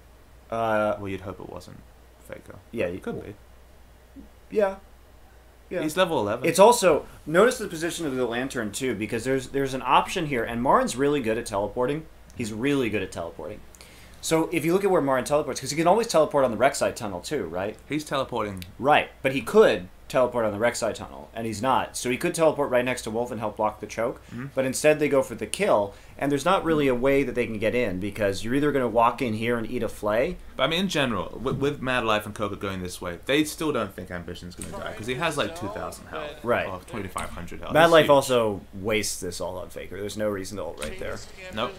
Speaker 2: Well, you'd hope it wasn't Faker.
Speaker 1: Yeah,
Speaker 2: It could be.
Speaker 1: Yeah. Yeah.
Speaker 2: He's level 11.
Speaker 1: It's also, notice the position of the Lantern too, because there's an option here, and Marin's really good at teleporting. He's really good at teleporting. So if you look at where Marin teleports, because he can always teleport on the Rek'Sai tunnel too, right?
Speaker 2: He's teleporting.
Speaker 1: Right, but he could teleport on the Rek'Sai tunnel, and he's not. So he could teleport right next to Wolf and help block the choke, but instead they go for the kill, and there's not really a way that they can get in, because you're either going to walk in here and eat a Flay.
Speaker 2: But I mean, in general, with Mad Life and Coco going this way, they still don't think Ambition's going to die, because he has like 2,000 health.
Speaker 1: Right.
Speaker 2: Or 2,500 health.
Speaker 1: Mad
Speaker 2: It's
Speaker 1: Life
Speaker 2: huge.
Speaker 1: also wastes this all on Faker. There's no reason to ult right there.
Speaker 2: Nope.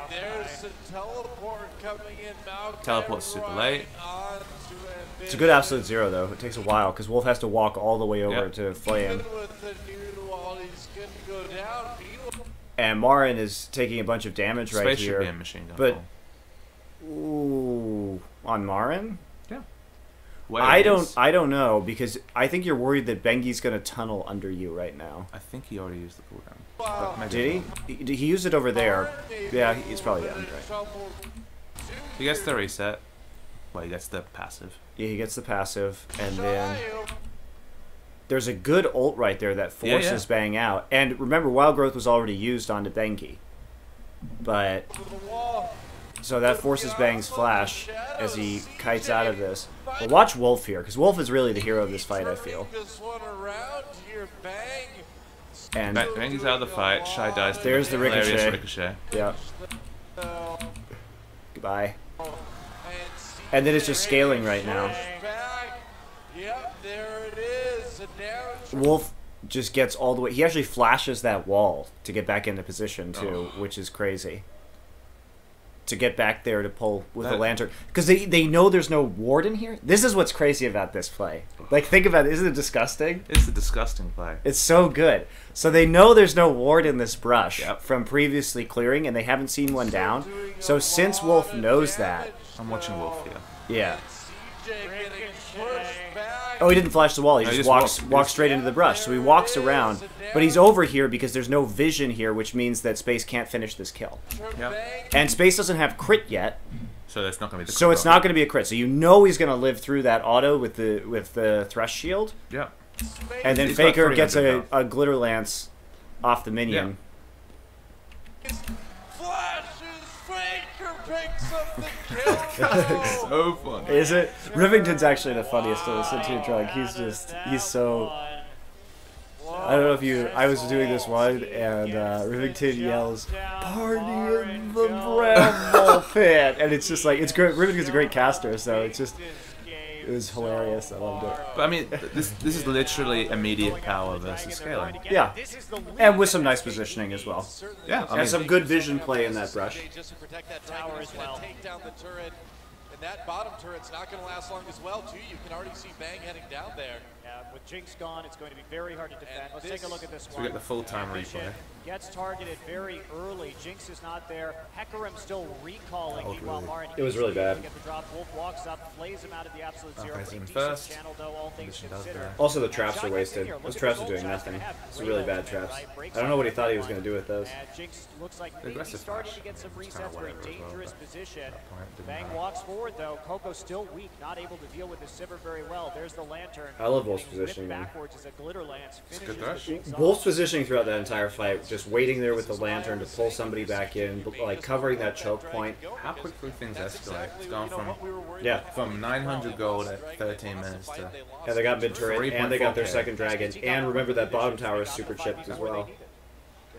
Speaker 3: There's a teleport coming in.
Speaker 2: Teleport's super late.
Speaker 1: It's a good absolute zero, though. It takes a while, because Wolf has to walk all the way over
Speaker 2: Yep.
Speaker 1: to Flay him. And Marin is taking a bunch of damage right
Speaker 2: Space
Speaker 1: here.
Speaker 2: should be a machine gun.
Speaker 1: But
Speaker 2: ball.
Speaker 1: ooh, on Marin?
Speaker 2: Yeah.
Speaker 1: I don't know, because I think you're worried that Bengi's going to tunnel under you right now.
Speaker 2: I think he already used the cooldown. But maybe
Speaker 1: Did he? He used it over there. Yeah, he's probably down, right?
Speaker 2: He gets the reset. Well, he gets the passive.
Speaker 1: Yeah, he gets the passive, and then there's a good ult right there that forces Bang out. And remember, Wild Growth was already used onto Bengi. But so that forces Bang's flash as he kites out of this. But watch Wolf here, because Wolf is really the hero of this fight, I feel. And
Speaker 2: Bengi's out of the fight. Shy dies.
Speaker 1: There's the
Speaker 2: hilarious
Speaker 1: ricochet. Yeah. Goodbye. And then it's just scaling right now. Wolf just gets all the way. He actually flashes that wall to get back into position too, which is crazy. To get back there to pull with the lantern, because they know there's no ward in here. This is what's crazy about this play. Like, think about it. Isn't it disgusting?
Speaker 2: It's a disgusting play.
Speaker 1: It's so good. So they know there's no ward in this brush from previously clearing, and they haven't seen one down. So since Wolf knows that,
Speaker 2: I'm watching Wolf here.
Speaker 1: yeah. Oh, he didn't flash the wall. He just walks straight into the brush. So he walks around, but he's over here because there's no vision here, which means that Space can't finish this kill.
Speaker 2: Yeah.
Speaker 1: And Space doesn't have crit yet,
Speaker 2: So that's not going to be.
Speaker 1: so it's not going to be a crit. So you know he's going to live through that auto with the Thresh Shield,
Speaker 2: Yeah.
Speaker 1: and then
Speaker 2: He's got
Speaker 1: Faker gets
Speaker 2: 300
Speaker 1: a Glitter Lance off the minion.
Speaker 2: So fun.
Speaker 1: Is it? Rivington's actually the funniest to listen to drunk. He's so. I don't know if you. I was doing this one, and Rivington yells, "Party in the Bramble Pit," and it's just like it's great. Rivington's a great caster, so it's just. It was hilarious. I loved it.
Speaker 2: But I mean, this is literally immediate power versus scaling.
Speaker 1: Yeah, and with some nice positioning as well.
Speaker 2: Yeah, I
Speaker 1: And some good vision play in that brush.
Speaker 3: Just to protect that tower as well. Take down the turret, and that bottom turret's not going to last long as well, too. You can already see Bang heading down there.
Speaker 4: Yeah, with Jinx gone, it's going to be very hard to defend. Let's take a look at this
Speaker 2: So
Speaker 4: one.
Speaker 2: we get the full-time replay.
Speaker 4: Gets targeted very early. Jinx is not there. Hecarim still recalling. Meanwhile, Marin
Speaker 1: It was really bad.
Speaker 4: Get the drop. Wolf walks up, flays him out of the absolute zero.
Speaker 2: Plays
Speaker 4: Pretty
Speaker 2: him
Speaker 4: decent
Speaker 2: first.
Speaker 4: channel, though, all things
Speaker 2: Mission does
Speaker 4: considered.
Speaker 2: better.
Speaker 1: Also, the traps are wasted. Those traps are doing nothing. It's really bad traps. I don't know what he thought he was going to do with those.
Speaker 4: And Jinx looks like maybe
Speaker 2: Aggressive
Speaker 4: starting
Speaker 2: flash.
Speaker 4: to get some
Speaker 2: It's kinda
Speaker 4: resets. Very
Speaker 2: whatever as well,
Speaker 4: dangerous
Speaker 2: but
Speaker 4: position.
Speaker 2: that point didn't
Speaker 4: Bang
Speaker 2: matter.
Speaker 4: walks forward, though. Coco's still weak, not able to deal with the Sivir very well. There's the Lantern.
Speaker 1: I love Wolf's
Speaker 4: Getting whipped
Speaker 1: positioning, man.
Speaker 4: backwards as a Glitter Lance
Speaker 2: good
Speaker 4: finishes
Speaker 2: thresh.
Speaker 4: the Jinx off.
Speaker 1: Wolf's positioning throughout that entire fight, just waiting there with the lantern to pull somebody back in, like covering that choke point.
Speaker 2: How quickly things escalate. It's gone
Speaker 1: Yeah,
Speaker 2: from 900 gold at 13 minutes to.
Speaker 1: and they got mid turret, and they got their
Speaker 2: 3.4K.
Speaker 1: second dragon, and remember that bottom tower is super chipped as well.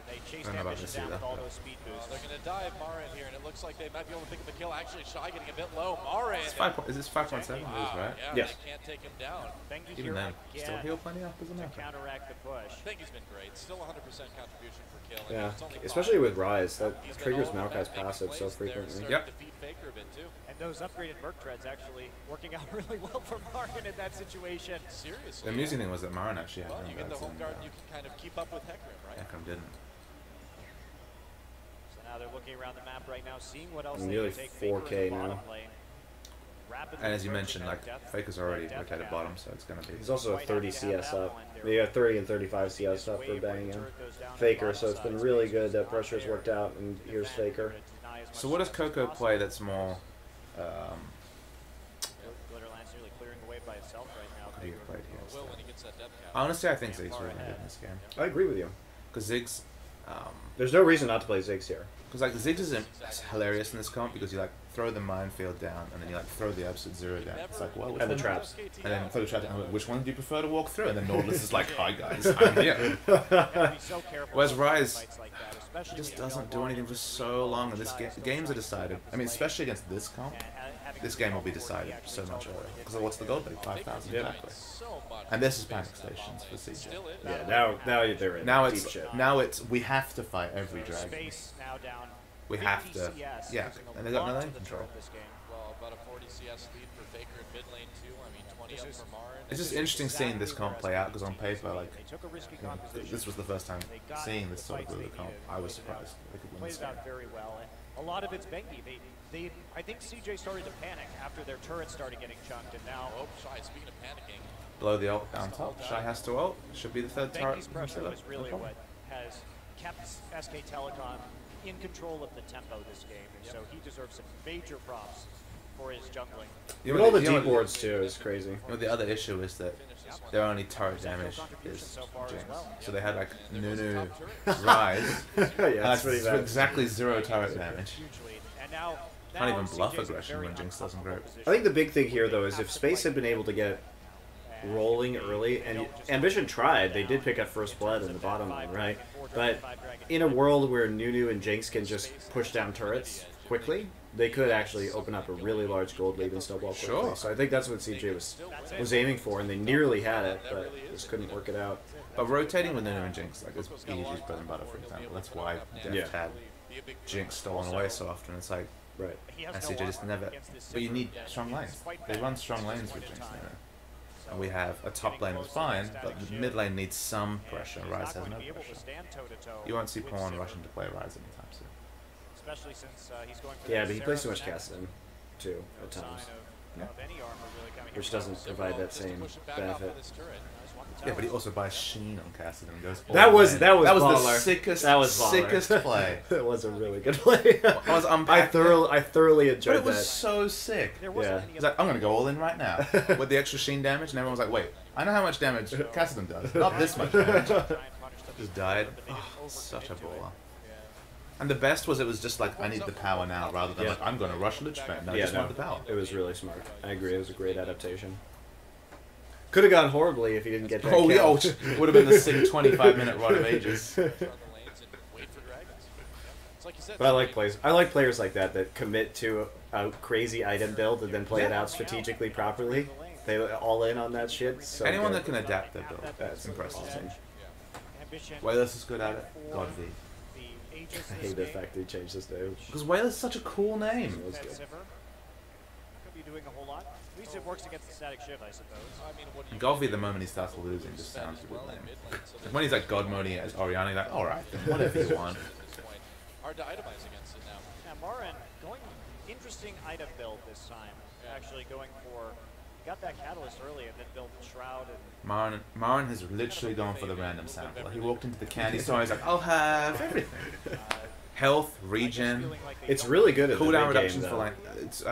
Speaker 4: They chase
Speaker 2: I don't know about
Speaker 4: Ambition
Speaker 2: this
Speaker 4: down
Speaker 2: either.
Speaker 4: with all those speed boosts.
Speaker 3: They're going to dive Marin here, and it looks like they might be able to pick up the kill. Actually, Shy getting a bit low. Marin.
Speaker 2: Is this 5.7 lose, right?
Speaker 3: Yeah,
Speaker 1: Yes.
Speaker 3: they can't take him down.
Speaker 4: Bengi
Speaker 2: Even
Speaker 4: here
Speaker 2: then,
Speaker 4: again
Speaker 2: still heal plenty up, isn't
Speaker 4: to
Speaker 2: it?
Speaker 4: counteract the push.
Speaker 3: I think he's been great. Still 100% contribution for kill. And
Speaker 1: Yeah,
Speaker 3: it's only
Speaker 1: especially
Speaker 3: 5.
Speaker 1: with Rise, that
Speaker 3: He's been
Speaker 1: triggers
Speaker 3: all over
Speaker 1: Maokai's
Speaker 3: that, making
Speaker 1: passive so
Speaker 3: plays there,
Speaker 1: frequently.
Speaker 3: starting
Speaker 2: Yep.
Speaker 3: to feed Faker a bit too.
Speaker 4: And those upgraded Merc Treads actually working out really well for Marin in that situation.
Speaker 3: Seriously.
Speaker 2: The amusing thing was that Marin actually had
Speaker 3: Well, you get the
Speaker 2: Moonbirds
Speaker 3: home
Speaker 2: and
Speaker 3: guard, you can kind of keep up with Hecarim, right?
Speaker 2: Hecarim didn't.
Speaker 4: So now they're looking around the map right now, seeing what else
Speaker 1: I'm
Speaker 4: they
Speaker 1: nearly
Speaker 4: can take. Faker in
Speaker 1: 4K
Speaker 4: the bottom
Speaker 1: now.
Speaker 4: lane. Rapidly
Speaker 2: And as you
Speaker 4: approaching
Speaker 2: mentioned,
Speaker 4: that
Speaker 2: like
Speaker 4: death-
Speaker 2: Faker's already
Speaker 4: that death
Speaker 2: rotated
Speaker 4: cap.
Speaker 2: bottom, so it's gonna be.
Speaker 1: He's also a
Speaker 4: Quite
Speaker 1: 30
Speaker 4: happy to have
Speaker 1: CS
Speaker 4: that
Speaker 1: up.
Speaker 4: one.
Speaker 1: They got 30 and 35 CS
Speaker 4: This
Speaker 1: up for
Speaker 4: wave where
Speaker 1: banging
Speaker 4: the
Speaker 1: him.
Speaker 4: turret goes down on the
Speaker 1: Faker,
Speaker 4: bottom
Speaker 1: so it's
Speaker 4: side,
Speaker 1: been
Speaker 4: so
Speaker 1: really
Speaker 4: he's
Speaker 1: good.
Speaker 4: just
Speaker 1: That
Speaker 4: not
Speaker 1: pressure's
Speaker 4: there
Speaker 1: worked out, and
Speaker 4: to
Speaker 1: here's
Speaker 4: defend or
Speaker 1: Faker.
Speaker 4: to deny as
Speaker 2: So
Speaker 4: much
Speaker 2: what does
Speaker 4: damage as
Speaker 2: Coco
Speaker 4: possible.
Speaker 2: play that's more?
Speaker 4: Glitterland's nearly clearing the wave by itself right now.
Speaker 2: Could he have played here
Speaker 3: Will
Speaker 2: instead?
Speaker 3: when he gets that death cap.
Speaker 2: Honestly, I think Ziggs really good in this game
Speaker 1: I agree with you.
Speaker 2: because Ziggs,
Speaker 1: There's no reason not to play Ziggs here.
Speaker 2: because like Ziggs is hilarious in this comp because you like throw the minefield down and then you like throw the absolute zero down. It's like, well, which
Speaker 1: And the
Speaker 2: one-
Speaker 1: traps.
Speaker 2: And then throw the trap down. Which one do you prefer to walk through? And then Nautilus is like, hi guys, I'm here.
Speaker 4: Gotta be so careful
Speaker 2: Whereas
Speaker 4: about
Speaker 2: Rise
Speaker 4: fights like that, especially
Speaker 2: just
Speaker 4: when you
Speaker 2: doesn't
Speaker 4: know
Speaker 2: do anything for so long, and this games are decided. I mean, especially against this comp, this game will be decided so much earlier. Because what's the goal? Like 5,000
Speaker 1: Yeah.
Speaker 2: exactly.
Speaker 3: So much.
Speaker 2: And this is panic stations for CJ.
Speaker 3: Still is.
Speaker 1: Yeah, now they're in
Speaker 2: Now
Speaker 1: deep
Speaker 2: it's
Speaker 1: shit.
Speaker 2: we have to fight every dragon.
Speaker 4: Space now down.
Speaker 2: We have
Speaker 4: 50
Speaker 2: to,
Speaker 4: CS,
Speaker 2: yeah.
Speaker 4: losing a
Speaker 2: And they got no
Speaker 4: lot
Speaker 2: lane
Speaker 4: to the
Speaker 2: control.
Speaker 4: turret this game.
Speaker 3: Well, about a 40 CS lead for Faker in mid lane too. I mean, 20
Speaker 4: This
Speaker 3: up
Speaker 4: is-
Speaker 3: for Marin.
Speaker 2: It's just interesting seeing this comp play out because on paper, like,
Speaker 4: They took a risky
Speaker 2: you know,
Speaker 4: composition.
Speaker 2: this was the first time
Speaker 4: They got
Speaker 2: seeing
Speaker 4: the
Speaker 2: this sort of
Speaker 4: fights
Speaker 2: blue
Speaker 4: they
Speaker 2: comp.
Speaker 4: needed,
Speaker 2: I was
Speaker 4: played it out.
Speaker 2: surprised they could win
Speaker 4: Played
Speaker 2: this
Speaker 4: it
Speaker 2: game.
Speaker 4: out very well. And a lot of it's Bengi. I think CJ started to panic after their turret started getting chunked, and now
Speaker 3: Oh, Shy, speaking of panicking,
Speaker 2: Blow the ult down top. Shy has to ult. Should be the third turret.
Speaker 4: Bengi's pressure
Speaker 2: No
Speaker 4: was really
Speaker 2: problem.
Speaker 4: what has kept SK Telecom in control of the tempo this game, and so he deserves some major props for his jungling.
Speaker 2: You
Speaker 1: With
Speaker 2: know
Speaker 1: all
Speaker 2: what
Speaker 1: the
Speaker 2: you know
Speaker 1: deep
Speaker 2: what-
Speaker 1: wards too is crazy.
Speaker 2: You know, the other issue is that their only turret damage is Jinx. So they had like Nunu Rise.
Speaker 1: Yeah,
Speaker 2: and
Speaker 1: that's
Speaker 2: that's
Speaker 1: pretty bad.
Speaker 2: exactly 0 turret damage.
Speaker 4: Huge lead. And now
Speaker 2: Can't even bluff
Speaker 4: CJ's in a
Speaker 2: aggression
Speaker 4: very
Speaker 2: when Jinx doesn't
Speaker 4: uncomfortable
Speaker 2: grip.
Speaker 1: I think the big
Speaker 4: position.
Speaker 1: thing here, though, is if Space had been able to get rolling early, and Ambition tried, they did pick up first blood in the bottom lane, right? But in a world where Nunu and Jinx can just push down turrets quickly, they could actually open up a really large gold lead and snowball quickly.
Speaker 2: Sure.
Speaker 1: So I think that's what CJ was aiming for, and they nearly had it, but just couldn't work it out.
Speaker 2: But rotating with Nunu and Jinx, like, is EG's bread and butter, for example. That's why Deft
Speaker 1: Yeah.
Speaker 2: had Jinx stolen away so often. It's like,
Speaker 1: Right.
Speaker 2: and CJ just never. But you need strong lanes. They run strong lanes with Jinx Nunu. And we have a top lane that's fine, but the mid lane needs some pressure. Rise has no pressure. You won't see Pawn rushing to play Rise anytime soon.
Speaker 4: Especially since he's going for
Speaker 1: Yeah,
Speaker 4: the
Speaker 1: but he plays too much
Speaker 4: Sarah
Speaker 1: Cassidon, too, at
Speaker 4: sign
Speaker 1: times.
Speaker 4: of any armor really coming
Speaker 1: Which
Speaker 4: in.
Speaker 1: doesn't provide that
Speaker 3: just to
Speaker 1: same
Speaker 3: push it back off
Speaker 1: benefit.
Speaker 3: of this turret.
Speaker 2: Yeah, but he also buys Sheen on Cassidon and goes.
Speaker 1: That
Speaker 2: all
Speaker 1: was
Speaker 2: in.
Speaker 1: that was
Speaker 2: the
Speaker 1: baller.
Speaker 2: sickest.
Speaker 1: That was baller.
Speaker 2: sickest play.
Speaker 1: That was a really good play.
Speaker 2: I was
Speaker 1: I
Speaker 2: unpacking.
Speaker 1: thoroughly
Speaker 2: But
Speaker 1: enjoyed
Speaker 2: it was
Speaker 1: that.
Speaker 2: so sick.
Speaker 4: There wasn't
Speaker 1: Yeah.
Speaker 4: any
Speaker 2: He's like, I'm gonna go all in right now with the extra Sheen damage, and everyone was like, wait, I know how much damage Cassidon does, not this much damage. Just died. Oh, such a baller. And the best was it was just like, I need the power now, rather than
Speaker 1: Yeah.
Speaker 2: like, I'm gonna rush Lich Bane. No, I
Speaker 1: Yeah,
Speaker 2: just
Speaker 1: no,
Speaker 2: want the power.
Speaker 1: it was really smart. I agree. It was a great adaptation. Could have gone horribly if he didn't get that
Speaker 2: Oh, yeah,
Speaker 1: kill.
Speaker 2: oh, would have been the sick 25-minute run of ages.
Speaker 3: Run the lanes and wait for dragons. It's like you said.
Speaker 1: But I like players. I like players like that commit to a crazy item build and then play it out strategically properly. They all in on that shit. So
Speaker 2: Anyone
Speaker 1: good.
Speaker 2: that can adapt their build, that's impressive to me.
Speaker 4: Ambition
Speaker 2: Wayless is good at it. God V.
Speaker 4: the ages
Speaker 1: I hate the fact they changed his name.
Speaker 2: Because Wayless is such a cool name.
Speaker 1: It was good.
Speaker 4: Could be doing a whole lot. At least it works against the static shiv, I suppose.
Speaker 3: I mean, what do you
Speaker 2: God V, the moment he starts losing, just sounds a bit lame. Like when he's like God moding as Oriana, like, alright, then whatever you want.
Speaker 3: Hard to itemize against it now.
Speaker 4: Yeah, Marin going interesting item build this time. Actually going for got that catalyst early and then built Shroud and
Speaker 2: Marin has literally gone for the random sample. He walked into the candy store, he's like, I'll have everything. Health, regen,
Speaker 4: feeling like they
Speaker 1: It's
Speaker 4: don't
Speaker 1: really good at the
Speaker 2: cooldown
Speaker 1: mid
Speaker 2: reduction
Speaker 1: game,
Speaker 2: for
Speaker 1: though.
Speaker 2: like, it's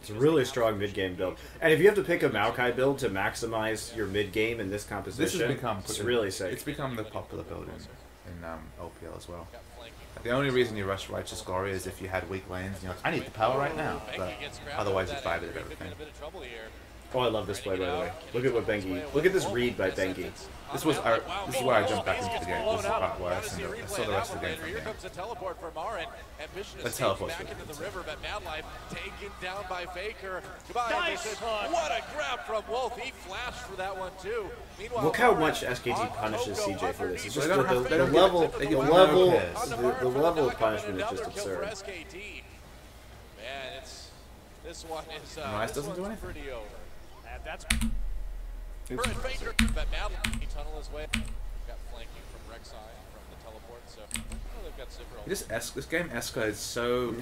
Speaker 1: It's a really strong mid game build. And if you have to pick a Maokai build to maximize your mid game in this composition,
Speaker 2: this has become
Speaker 1: it's really sick.
Speaker 2: It's become the popular build in LPL as well. The only reason you rush Righteous Glory is if you had weak lanes and you're like, I need the power right now. But otherwise you buy a bit of everything.
Speaker 3: A bit of trouble here.
Speaker 1: Oh, I love this play, by the way. Look at what Bengi... Look at this read by Bengi.
Speaker 2: This is where I jumped back into the game. This is the part where I saw the rest of the game from
Speaker 3: Here
Speaker 2: here.
Speaker 3: comes a teleport for Marin. Ambition
Speaker 2: The
Speaker 3: is
Speaker 2: teleport's
Speaker 3: back
Speaker 2: really
Speaker 3: into
Speaker 2: good,
Speaker 3: the river, but Mad Life taken down by Faker. Goodbye,
Speaker 4: Nice
Speaker 3: Ambition.
Speaker 4: hook.
Speaker 3: What a grab from Wolf. He flashed for that one too. Meanwhile,
Speaker 1: Look how
Speaker 3: Marin
Speaker 1: much SKT punishes
Speaker 3: on
Speaker 1: CJ for this. It's
Speaker 2: They
Speaker 1: just
Speaker 2: don't
Speaker 1: the
Speaker 2: have- they don't
Speaker 1: level,
Speaker 2: get- they get
Speaker 1: the
Speaker 2: no
Speaker 1: level,
Speaker 2: pairs.
Speaker 1: the level of punishment is just
Speaker 3: Another kill for
Speaker 1: absurd.
Speaker 3: SKT. Man, this one is
Speaker 2: Rice
Speaker 3: this
Speaker 2: doesn't do
Speaker 3: one's
Speaker 2: anything.
Speaker 3: pretty over.
Speaker 4: And that's
Speaker 3: Current Faker, but Mad Life he tunnel his way. Got flanking from Rek'Sai from the teleport, so they've got Zipper.
Speaker 2: This game escalates so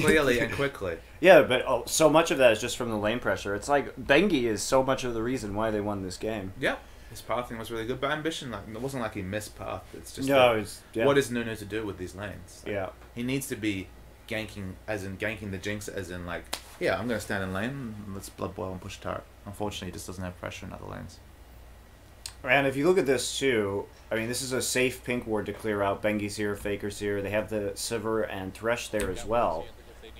Speaker 2: clearly and quickly.
Speaker 1: Yeah, but so much of that is just from the lane pressure. It's like Bengi is so much of the reason why they won this game.
Speaker 2: Yeah, his pathing was really good, but Ambition, like, it wasn't like he missed path. It's just
Speaker 1: No, it's
Speaker 2: what is Nuno to do with these lanes? Like,
Speaker 1: yeah.
Speaker 2: he needs to be ganking, as in ganking the Jinx, as in like, yeah, I'm gonna stand in lane, let's blood boil and push turret. Unfortunately, he just doesn't have pressure in other lanes.
Speaker 1: And if you look at this too, I mean, this is a safe pink ward to clear out. Bengi's here, Faker's here. They have the Sivir and Thresh there as well.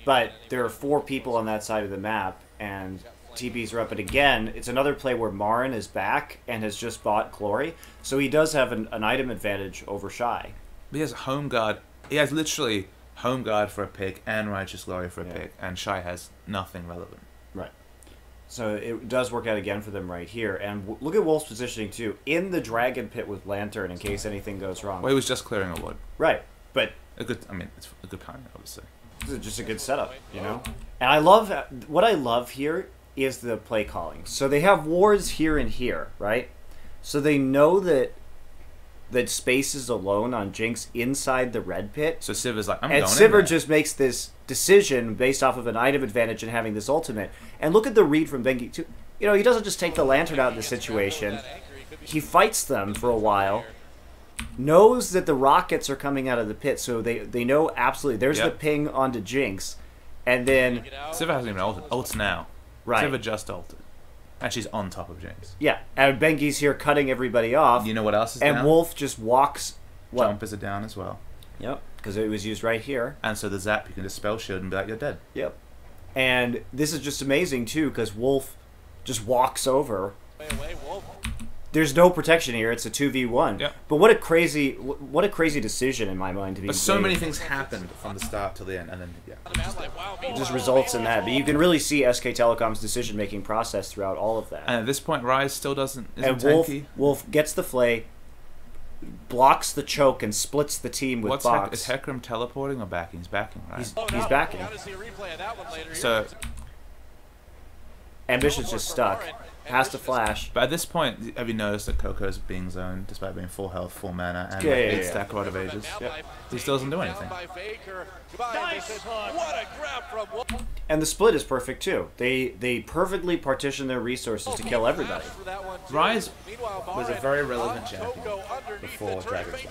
Speaker 1: But there are 4 people on that side of the map, and TPs are up. And again, it's another play where Marin is back and has just bought Glory. So he does have an item advantage over Shy.
Speaker 2: But he has Home Guard. He has literally Home Guard for a pick and Righteous Glory for a pick, and Shy has nothing relevant.
Speaker 1: Right. So it does work out again for them right here. And look at Wolf's positioning too. In the Dragon Pit with Lantern in case anything goes wrong.
Speaker 2: Well, he was just clearing a wood.
Speaker 1: Right. But
Speaker 2: A good, I mean, it's a good timing, obviously.
Speaker 1: this is just a good setup, you know? And I love, what I love here is the play calling. So they have wards here and here, right? So they know that space is alone on Jinx inside the red pit.
Speaker 2: So Sivir's like, I'm
Speaker 1: And
Speaker 2: going in
Speaker 1: Sivir
Speaker 2: there.
Speaker 1: just makes this decision based off of an item advantage and having this ultimate. And look at the read from Bengi too. You know, he doesn't just take the Lantern out in this situation. He fights them for a while. Knows that the rockets are coming out of the pit, so they know absolutely. There's the ping onto Jinx. And then...
Speaker 2: Sivir hasn't even ulted. Ults now.
Speaker 1: Right.
Speaker 2: Sivir just ulted. And she's on top of Jinx.
Speaker 1: Yeah, and Bengi's here cutting everybody off.
Speaker 2: You know what else is
Speaker 1: and
Speaker 2: down?
Speaker 1: Wolf just walks... What?
Speaker 2: Jumpers are down as well.
Speaker 1: Yep, because it was used right here.
Speaker 2: And so the zap, you can just spell shield and be like, you're dead.
Speaker 1: Yep. And this is just amazing, too, because Wolf just walks over. There's no protection here. It's a 2v1.
Speaker 2: Yep.
Speaker 1: But what a crazy decision in my mind to be
Speaker 2: But so
Speaker 1: made.
Speaker 2: many things happened from the start to the end, and then, yeah.
Speaker 1: It just results in that. But you can really see SK Telecom's decision-making process throughout all of that.
Speaker 2: And at this point, Rise still isn't
Speaker 1: And
Speaker 2: tanky.
Speaker 1: Wolf gets the flay, blocks the choke, and splits the team with Box.
Speaker 2: Is Hecarim teleporting or backing? He's backing, right?
Speaker 1: He's backing. So Ambition's just stuck. Has to flash.
Speaker 2: But at this point, have you noticed that Coco's being zoned despite being full health, full mana, and
Speaker 1: Yeah, yeah,
Speaker 2: 8
Speaker 1: yeah.
Speaker 2: stack Rod of Ages? He still doesn't do anything.
Speaker 1: And the split is perfect too. They perfectly partition their resources to kill everybody.
Speaker 2: Rise was a very relevant champion before Dragon's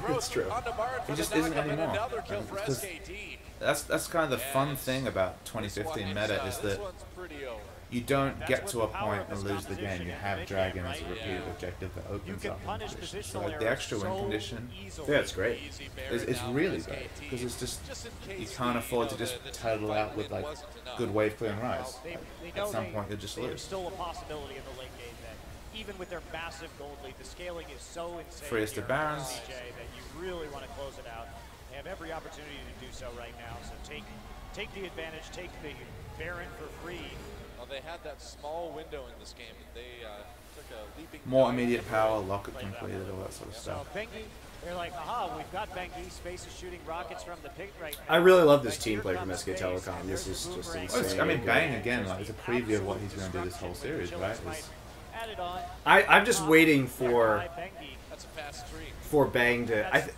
Speaker 1: It's true.
Speaker 2: He just isn't anymore. That's kind of the fun thing about 2015 meta is that you don't get to a point and lose the game. You have Dragon as a repeated objective that opens up in positions. So like the extra win condition,
Speaker 1: Yeah, it's great.
Speaker 2: it's really great because it's just you can't afford to just total out with like good wave clear and Rise. At some point you'll just
Speaker 4: There's
Speaker 2: lose.
Speaker 4: still a possibility in the late game that even with their massive gold lead, the scaling is so insane
Speaker 2: Freest of
Speaker 4: here on
Speaker 2: Barons.
Speaker 4: CJ that you really want to close it out. They have every opportunity to do so right now. So take the advantage, take the Baron for free.
Speaker 3: Well, they had that small window in this game. They took a leaping
Speaker 2: More
Speaker 3: dive.
Speaker 2: immediate power, locket completed, all that sort of
Speaker 4: So
Speaker 2: stuff.
Speaker 4: Bengi, they're like, aha, we've got Bengi. Space is shooting rockets from the pit right now.
Speaker 1: I really love this
Speaker 4: Bengi
Speaker 1: team play
Speaker 4: from
Speaker 1: from SK
Speaker 4: space,
Speaker 1: Telecom.
Speaker 4: and
Speaker 1: This
Speaker 4: there's
Speaker 1: is
Speaker 4: the
Speaker 1: just
Speaker 4: boomerang.
Speaker 1: insane.
Speaker 2: I mean, Bang again, like it's a preview of what he's going to do this whole series, right?
Speaker 4: Added on.
Speaker 1: I'm just waiting for
Speaker 3: That's a fast streak.
Speaker 1: Bang to.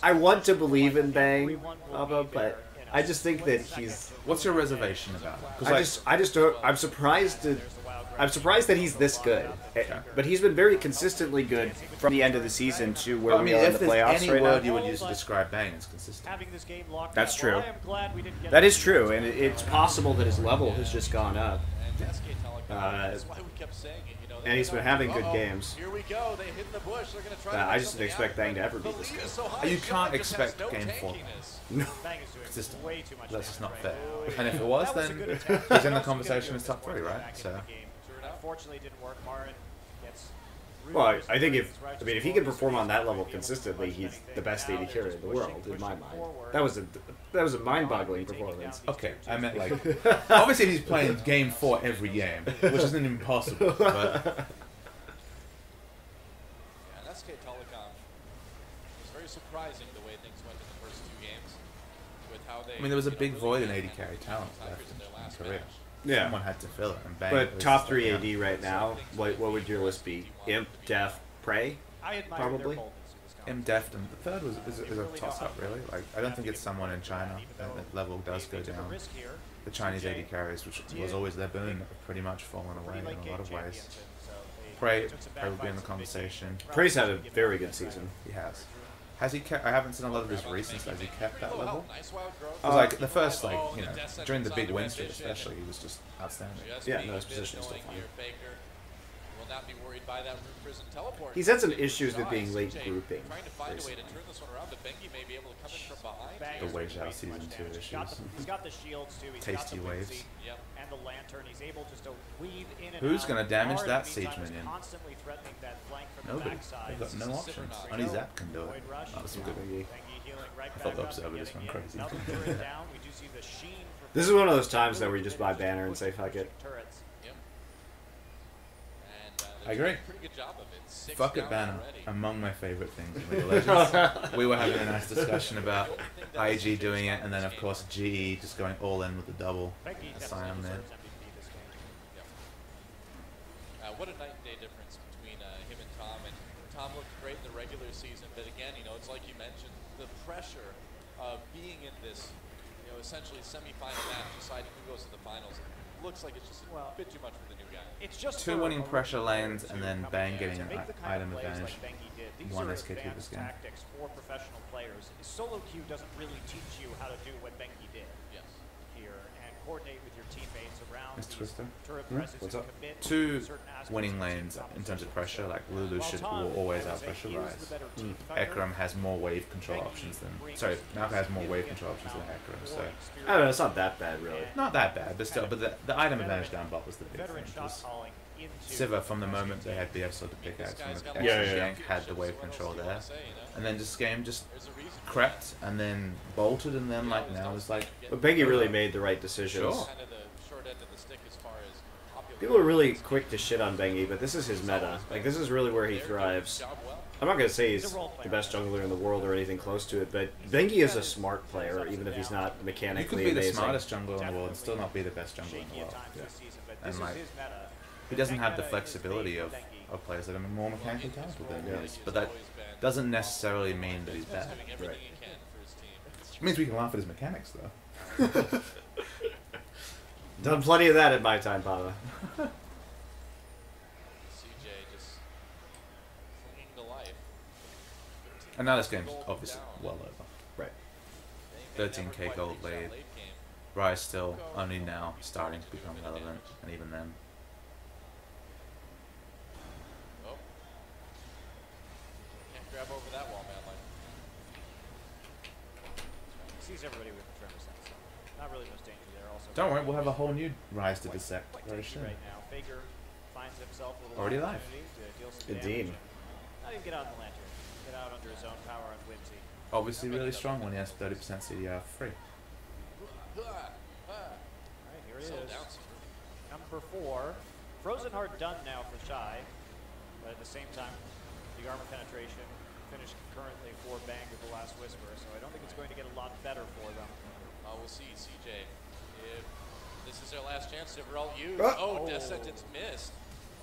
Speaker 1: I want to believe in Bang, Bubba, but I just think that he's.
Speaker 2: What's your reservation about it? 'Cause,
Speaker 1: I just don't. I'm surprised that he's this good. But he's been very consistently good from the end of the season to where
Speaker 2: I
Speaker 1: we
Speaker 2: mean,
Speaker 1: are in
Speaker 2: if
Speaker 1: the
Speaker 2: there's
Speaker 1: playoffs
Speaker 2: any
Speaker 1: right
Speaker 2: word
Speaker 1: now.
Speaker 2: you would use to describe Bang, it's consistent.
Speaker 4: Having this game locked
Speaker 1: That's
Speaker 4: up.
Speaker 1: true.
Speaker 4: Well, I am glad we didn't get
Speaker 1: That is true, and it's possible that his level has just gone up.
Speaker 3: SK Telecom. That's why we kept saying it. You know,
Speaker 1: And he's been having good games.
Speaker 3: Here we go. They hit the bush. They're gonna try to
Speaker 1: I just didn't expect Bang to ever be
Speaker 3: The
Speaker 1: this
Speaker 3: lead
Speaker 1: good.
Speaker 3: is so high,
Speaker 2: You
Speaker 3: Shot
Speaker 2: can't
Speaker 3: just
Speaker 2: expect
Speaker 3: has no
Speaker 2: game 4.
Speaker 3: tankiness.
Speaker 1: No.
Speaker 4: Bang is doing
Speaker 2: Consistent.
Speaker 4: way too much
Speaker 2: That's just not
Speaker 4: damage
Speaker 2: fair.
Speaker 4: right now.
Speaker 2: And if it was,
Speaker 4: That was a
Speaker 2: then
Speaker 4: good attack.
Speaker 2: he's in the
Speaker 4: Also gonna
Speaker 2: conversation
Speaker 4: do
Speaker 2: as
Speaker 4: it
Speaker 2: top 3,
Speaker 4: before
Speaker 2: right?
Speaker 4: back into
Speaker 2: So
Speaker 4: the game. Unfortunately, it didn't work. Marin gets
Speaker 1: Well, I think if he can perform on that level consistently, he's the best AD carry in the world in my mind. That was a mind-boggling performance.
Speaker 2: okay, I meant like obviously he's playing game 4 every game, which isn't impossible. But
Speaker 3: Yeah, SK Telecom was very surprising the way things went in the first 2 games. With how they,
Speaker 2: I mean, there was a big
Speaker 3: really
Speaker 2: void in
Speaker 3: made
Speaker 2: AD carry talent
Speaker 3: tigers
Speaker 2: left
Speaker 3: in their last
Speaker 2: in Korea.
Speaker 3: match.
Speaker 1: Yeah.
Speaker 2: Someone had to fill it, and Bang.
Speaker 1: But
Speaker 2: was
Speaker 1: top
Speaker 2: just
Speaker 1: 3
Speaker 2: like,
Speaker 1: AD right now, what would your list be? Imp, Def, Prey?
Speaker 4: I admire
Speaker 1: Probably.
Speaker 4: their boldness in this
Speaker 2: M
Speaker 4: competition.
Speaker 2: Deft, and the third is a toss-up, really. Like, I don't think it's someone in China. That level does go
Speaker 4: They took a
Speaker 2: down.
Speaker 4: risk here.
Speaker 2: The Chinese AD carries, which was always their boon, have pretty much fallen away
Speaker 4: Pretty late
Speaker 2: in a
Speaker 4: game
Speaker 2: lot of ways.
Speaker 4: champions, and so they
Speaker 2: Prey
Speaker 4: took some bad
Speaker 2: probably be in the
Speaker 4: fights
Speaker 2: conversation.
Speaker 1: Prey's had a very good season.
Speaker 2: He has. Has he kept? I haven't seen a lot of his recent. Has he kept that level?
Speaker 3: Nice wild growth.
Speaker 2: It was like the first, like, you know, during the big win streak especially, he was just outstanding.
Speaker 1: Yeah, no, his position is still fine.
Speaker 3: Will not be worried by that root prison teleport.
Speaker 1: He's had some issues with being late grouping
Speaker 3: Trying to find a way to
Speaker 1: recently.
Speaker 3: turn this one around, but Bengi may be able to come in from behind.
Speaker 4: Bang
Speaker 2: The
Speaker 4: is
Speaker 2: Wage
Speaker 4: doing
Speaker 2: Out
Speaker 4: way too much
Speaker 2: Season 2
Speaker 4: damage.
Speaker 2: issues.
Speaker 4: He's got the shields too. He's
Speaker 2: Tasty
Speaker 4: got the
Speaker 2: waves.
Speaker 4: Whimsy
Speaker 3: Yep.
Speaker 4: and the lantern. He's able just to weave in and
Speaker 2: Who's
Speaker 4: out.
Speaker 2: gonna damage
Speaker 4: Mara,
Speaker 2: that
Speaker 4: in the meantime,
Speaker 2: siege
Speaker 4: is
Speaker 2: minion?
Speaker 4: Constantly threatening that flank from
Speaker 2: Nobody.
Speaker 4: the backside.
Speaker 2: They've got no options.
Speaker 3: Cipher
Speaker 2: Only
Speaker 3: knock.
Speaker 2: Zap can do it.
Speaker 4: Void rush.
Speaker 2: That was some
Speaker 1: Yeah.
Speaker 2: good.
Speaker 1: Bengi.
Speaker 4: Bengi healing right
Speaker 2: I thought the
Speaker 4: back
Speaker 2: opposite
Speaker 4: up
Speaker 2: of
Speaker 4: and
Speaker 2: it just went
Speaker 4: getting in.
Speaker 2: crazy.
Speaker 4: Another turret down. We do see the sheen for
Speaker 1: This is one of those times that where you just buy banner and say, fuck it.
Speaker 4: turrets.
Speaker 3: Yep. And
Speaker 2: I
Speaker 3: they're doing
Speaker 2: agree.
Speaker 3: a pretty good job of it. 6
Speaker 2: Fuck it,
Speaker 3: down
Speaker 2: banner.
Speaker 3: already.
Speaker 2: Among my favorite things in League of Legends. We were having a nice discussion about IG doing it, and then of course GE just going all in with the double
Speaker 4: Bengi
Speaker 2: assign
Speaker 4: definitely
Speaker 2: there.
Speaker 4: deserves MVP this game.
Speaker 3: What a night and day difference between him and Tom. And Tom looked great in the regular season, but again, you know, it's like you mentioned, the pressure of being in this, you know, essentially semifinal match, deciding who goes to the finals. Looks like it's just a bit too much for the new guy.
Speaker 4: It's just
Speaker 2: 2
Speaker 4: for
Speaker 2: winning
Speaker 4: a
Speaker 2: pressure
Speaker 4: player
Speaker 2: lanes,
Speaker 4: to
Speaker 2: and then
Speaker 4: come
Speaker 2: Bang
Speaker 4: in
Speaker 2: getting
Speaker 4: to
Speaker 2: an
Speaker 4: make the kind
Speaker 2: item
Speaker 4: of plays
Speaker 2: advantage.
Speaker 4: like Bengi did. These
Speaker 2: One
Speaker 4: are
Speaker 2: SKT this
Speaker 4: advanced
Speaker 2: game.
Speaker 4: tactics for professional players. Solo queue doesn't really teach you how to do what Bengi did
Speaker 3: Yes.
Speaker 4: here and coordinate with your teammates around
Speaker 2: Mr.
Speaker 4: these
Speaker 2: Twister?
Speaker 4: turret presses
Speaker 1: What's
Speaker 4: and
Speaker 1: up?
Speaker 4: commit
Speaker 2: 2
Speaker 4: to certain aspects
Speaker 2: winning
Speaker 4: of the team
Speaker 2: lanes in terms
Speaker 4: composition.
Speaker 2: of pressure, like Lulu
Speaker 4: While
Speaker 2: should
Speaker 4: Tom,
Speaker 2: will always
Speaker 4: I would
Speaker 2: out
Speaker 4: say,
Speaker 2: pressure
Speaker 4: he was
Speaker 2: rise.
Speaker 4: the better team fighter.
Speaker 2: Ekram has more wave control options than. Sorry, Malka has more wave control options than Ekram, so.
Speaker 1: I don't know, it's not that bad, really.
Speaker 2: Not that bad, but still, but the item advantage down bot was the big
Speaker 4: Veteran
Speaker 2: thing.
Speaker 4: shot
Speaker 2: 'Cause
Speaker 4: calling into
Speaker 2: Siva, from the moment they had BF sort of pickaxe, from the
Speaker 1: Yeah,
Speaker 2: Exodus
Speaker 1: yeah.
Speaker 2: gank, had the wave control there. And then just game just
Speaker 3: There's a reason for
Speaker 2: crept and then bolted, and then like now it's like.
Speaker 1: But Bengi really made the right decisions.
Speaker 2: Sure.
Speaker 3: kind of the short end of the stick as far as popularity.
Speaker 1: People are really quick to shit on Bengi, but this is his meta. Like, this is really where he thrives.
Speaker 3: Job well.
Speaker 1: I'm not going to say he's the best jungler in the world or anything close to it, but Bengi is a smart player, even if he's not
Speaker 2: You could
Speaker 1: mechanically
Speaker 2: be the
Speaker 1: amazing.
Speaker 2: smartest jungler in the world and still not be the best jungler in the
Speaker 4: shaky at
Speaker 2: world.
Speaker 4: times this season, but
Speaker 2: And
Speaker 4: this
Speaker 2: like,
Speaker 4: is his meta.
Speaker 2: he doesn't have the
Speaker 4: Meta is
Speaker 2: flexibility
Speaker 4: made
Speaker 2: of
Speaker 4: for Bengi.
Speaker 2: players that are more mechanically talented than
Speaker 1: Yeah.
Speaker 2: he is. But that doesn't necessarily mean that he's bad.
Speaker 3: Doing everything
Speaker 1: Right.
Speaker 3: he can for his team.
Speaker 2: It means we can laugh at his mechanics, though.
Speaker 1: Done plenty of that in my time, Pava.
Speaker 3: CJ just clinging to life.
Speaker 2: And now this game's obviously well over.
Speaker 1: Right.
Speaker 3: They may
Speaker 2: 13K
Speaker 3: never quite
Speaker 2: gold
Speaker 3: reach that
Speaker 2: lead.
Speaker 3: late game.
Speaker 2: Rise still only now starting to become relevant, and even then.
Speaker 3: Oh. Can't grab over that wall, man. Like,
Speaker 4: He sees everybody with the tremor sense. Not really much danger there. Also,
Speaker 2: Don't worry, we'll have a whole new Rise to dissect
Speaker 4: quite
Speaker 2: very
Speaker 4: tasty
Speaker 2: soon.
Speaker 4: right now. Faker finds himself with a
Speaker 2: Already live.
Speaker 4: opportunity to deal some
Speaker 1: Indeed.
Speaker 4: damage. Not even get out in the lantern. Get out under his own power on Whimsy.
Speaker 2: Obviously really strong when he has 30% CDR free.
Speaker 4: Alright, here it
Speaker 3: so
Speaker 4: is.
Speaker 3: down.
Speaker 4: Number 4. Frozen Heart done now for Shy. But at the same time, the armor penetration finished concurrently for Bang with the last Whisper. So I don't think it's going to get a lot better for them.
Speaker 3: We'll see, CJ. If this is their last chance to ever all use.
Speaker 1: Oh.
Speaker 3: Oh, death sentence missed.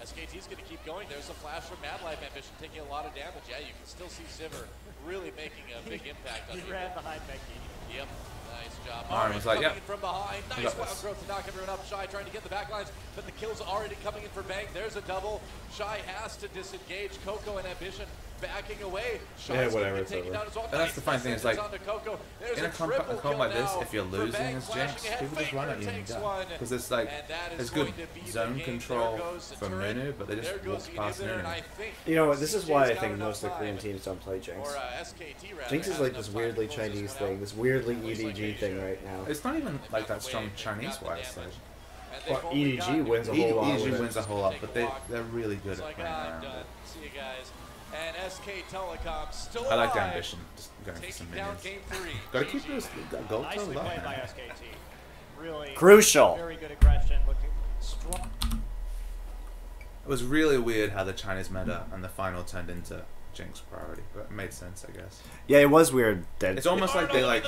Speaker 3: SKT's going to keep going. There's a flash from Mad Life Ambition taking a lot of damage. Yeah, you can still see Sivir really making a big impact on
Speaker 4: He
Speaker 3: people.
Speaker 4: ran behind Becky.
Speaker 3: Yep. Nice job.
Speaker 2: Marin was like,
Speaker 3: coming
Speaker 2: yep.
Speaker 3: in from behind.
Speaker 2: I
Speaker 3: Nice
Speaker 2: got
Speaker 3: wild
Speaker 2: this.
Speaker 3: growth to knock everyone up. Shy trying to get the backlines, but the kill's already coming in for Bang. There's a double. Shy has to disengage. Coco and Ambition backing away. Shy's
Speaker 1: whatever,
Speaker 3: gonna
Speaker 1: it's
Speaker 3: get taken
Speaker 1: over.
Speaker 3: down as well.
Speaker 2: And that's the funny thing is, like,
Speaker 3: onto Coco. There's
Speaker 2: in a comp
Speaker 3: triple
Speaker 2: like
Speaker 3: kill
Speaker 2: this,
Speaker 3: now
Speaker 2: if you're
Speaker 3: for
Speaker 2: losing
Speaker 3: Bang,
Speaker 2: as
Speaker 3: flashing
Speaker 2: Jinx,
Speaker 3: ahead.
Speaker 2: people just run at you and
Speaker 3: Takes
Speaker 2: die.
Speaker 3: one,
Speaker 2: Because it's like,
Speaker 3: and that is
Speaker 2: there's good
Speaker 3: going to be the
Speaker 2: zone
Speaker 3: game.
Speaker 2: control
Speaker 3: There goes the
Speaker 2: from
Speaker 3: turret.
Speaker 2: Nunu, but they
Speaker 3: There
Speaker 2: just
Speaker 3: goes
Speaker 2: walk
Speaker 3: the
Speaker 2: past
Speaker 3: inhibitor, and
Speaker 2: Nunu.
Speaker 3: I think
Speaker 1: You know, this is why I
Speaker 3: CJ's
Speaker 1: think
Speaker 3: got
Speaker 1: most of the
Speaker 3: enough
Speaker 1: Korean
Speaker 3: time.
Speaker 1: teams don't play Jinx.
Speaker 3: Or SKT rather.
Speaker 1: Jinx is
Speaker 3: has
Speaker 1: like
Speaker 3: enough
Speaker 1: this
Speaker 3: time
Speaker 1: weirdly
Speaker 3: to close this
Speaker 1: Chinese
Speaker 3: one
Speaker 1: thing,
Speaker 3: out.
Speaker 1: this weirdly
Speaker 3: Looks like
Speaker 1: EDG thing
Speaker 3: Asia.
Speaker 1: right now.
Speaker 2: It's not even
Speaker 3: They've
Speaker 2: like
Speaker 3: got
Speaker 2: that
Speaker 3: the
Speaker 2: strong
Speaker 3: wave, they've got
Speaker 2: Chinese
Speaker 3: the
Speaker 2: wise.
Speaker 3: damage,
Speaker 2: Like,
Speaker 3: and they've
Speaker 1: Well,
Speaker 3: only
Speaker 1: EDG
Speaker 3: got-
Speaker 1: wins a whole lot
Speaker 2: EDG
Speaker 1: with it.
Speaker 2: wins a whole lot, but they're really good
Speaker 3: It's
Speaker 2: at
Speaker 3: like,
Speaker 2: playing
Speaker 3: I'm
Speaker 2: around.
Speaker 3: done. See you guys. And SK Telecom still
Speaker 2: I like the
Speaker 3: alive,
Speaker 2: ambition, just going for some
Speaker 3: taking down
Speaker 2: minions.
Speaker 3: game 3.
Speaker 2: Gotta keep those gold
Speaker 4: Nicely
Speaker 2: totals up,
Speaker 4: played by
Speaker 2: man.
Speaker 4: SKT. Really
Speaker 1: Crucial.
Speaker 4: very good aggression, looking strong.
Speaker 2: It was really weird how the Chinese meta and the final turned into Jinx priority, but it made sense, I guess.
Speaker 1: Yeah, it was weird that
Speaker 2: It's almost like they like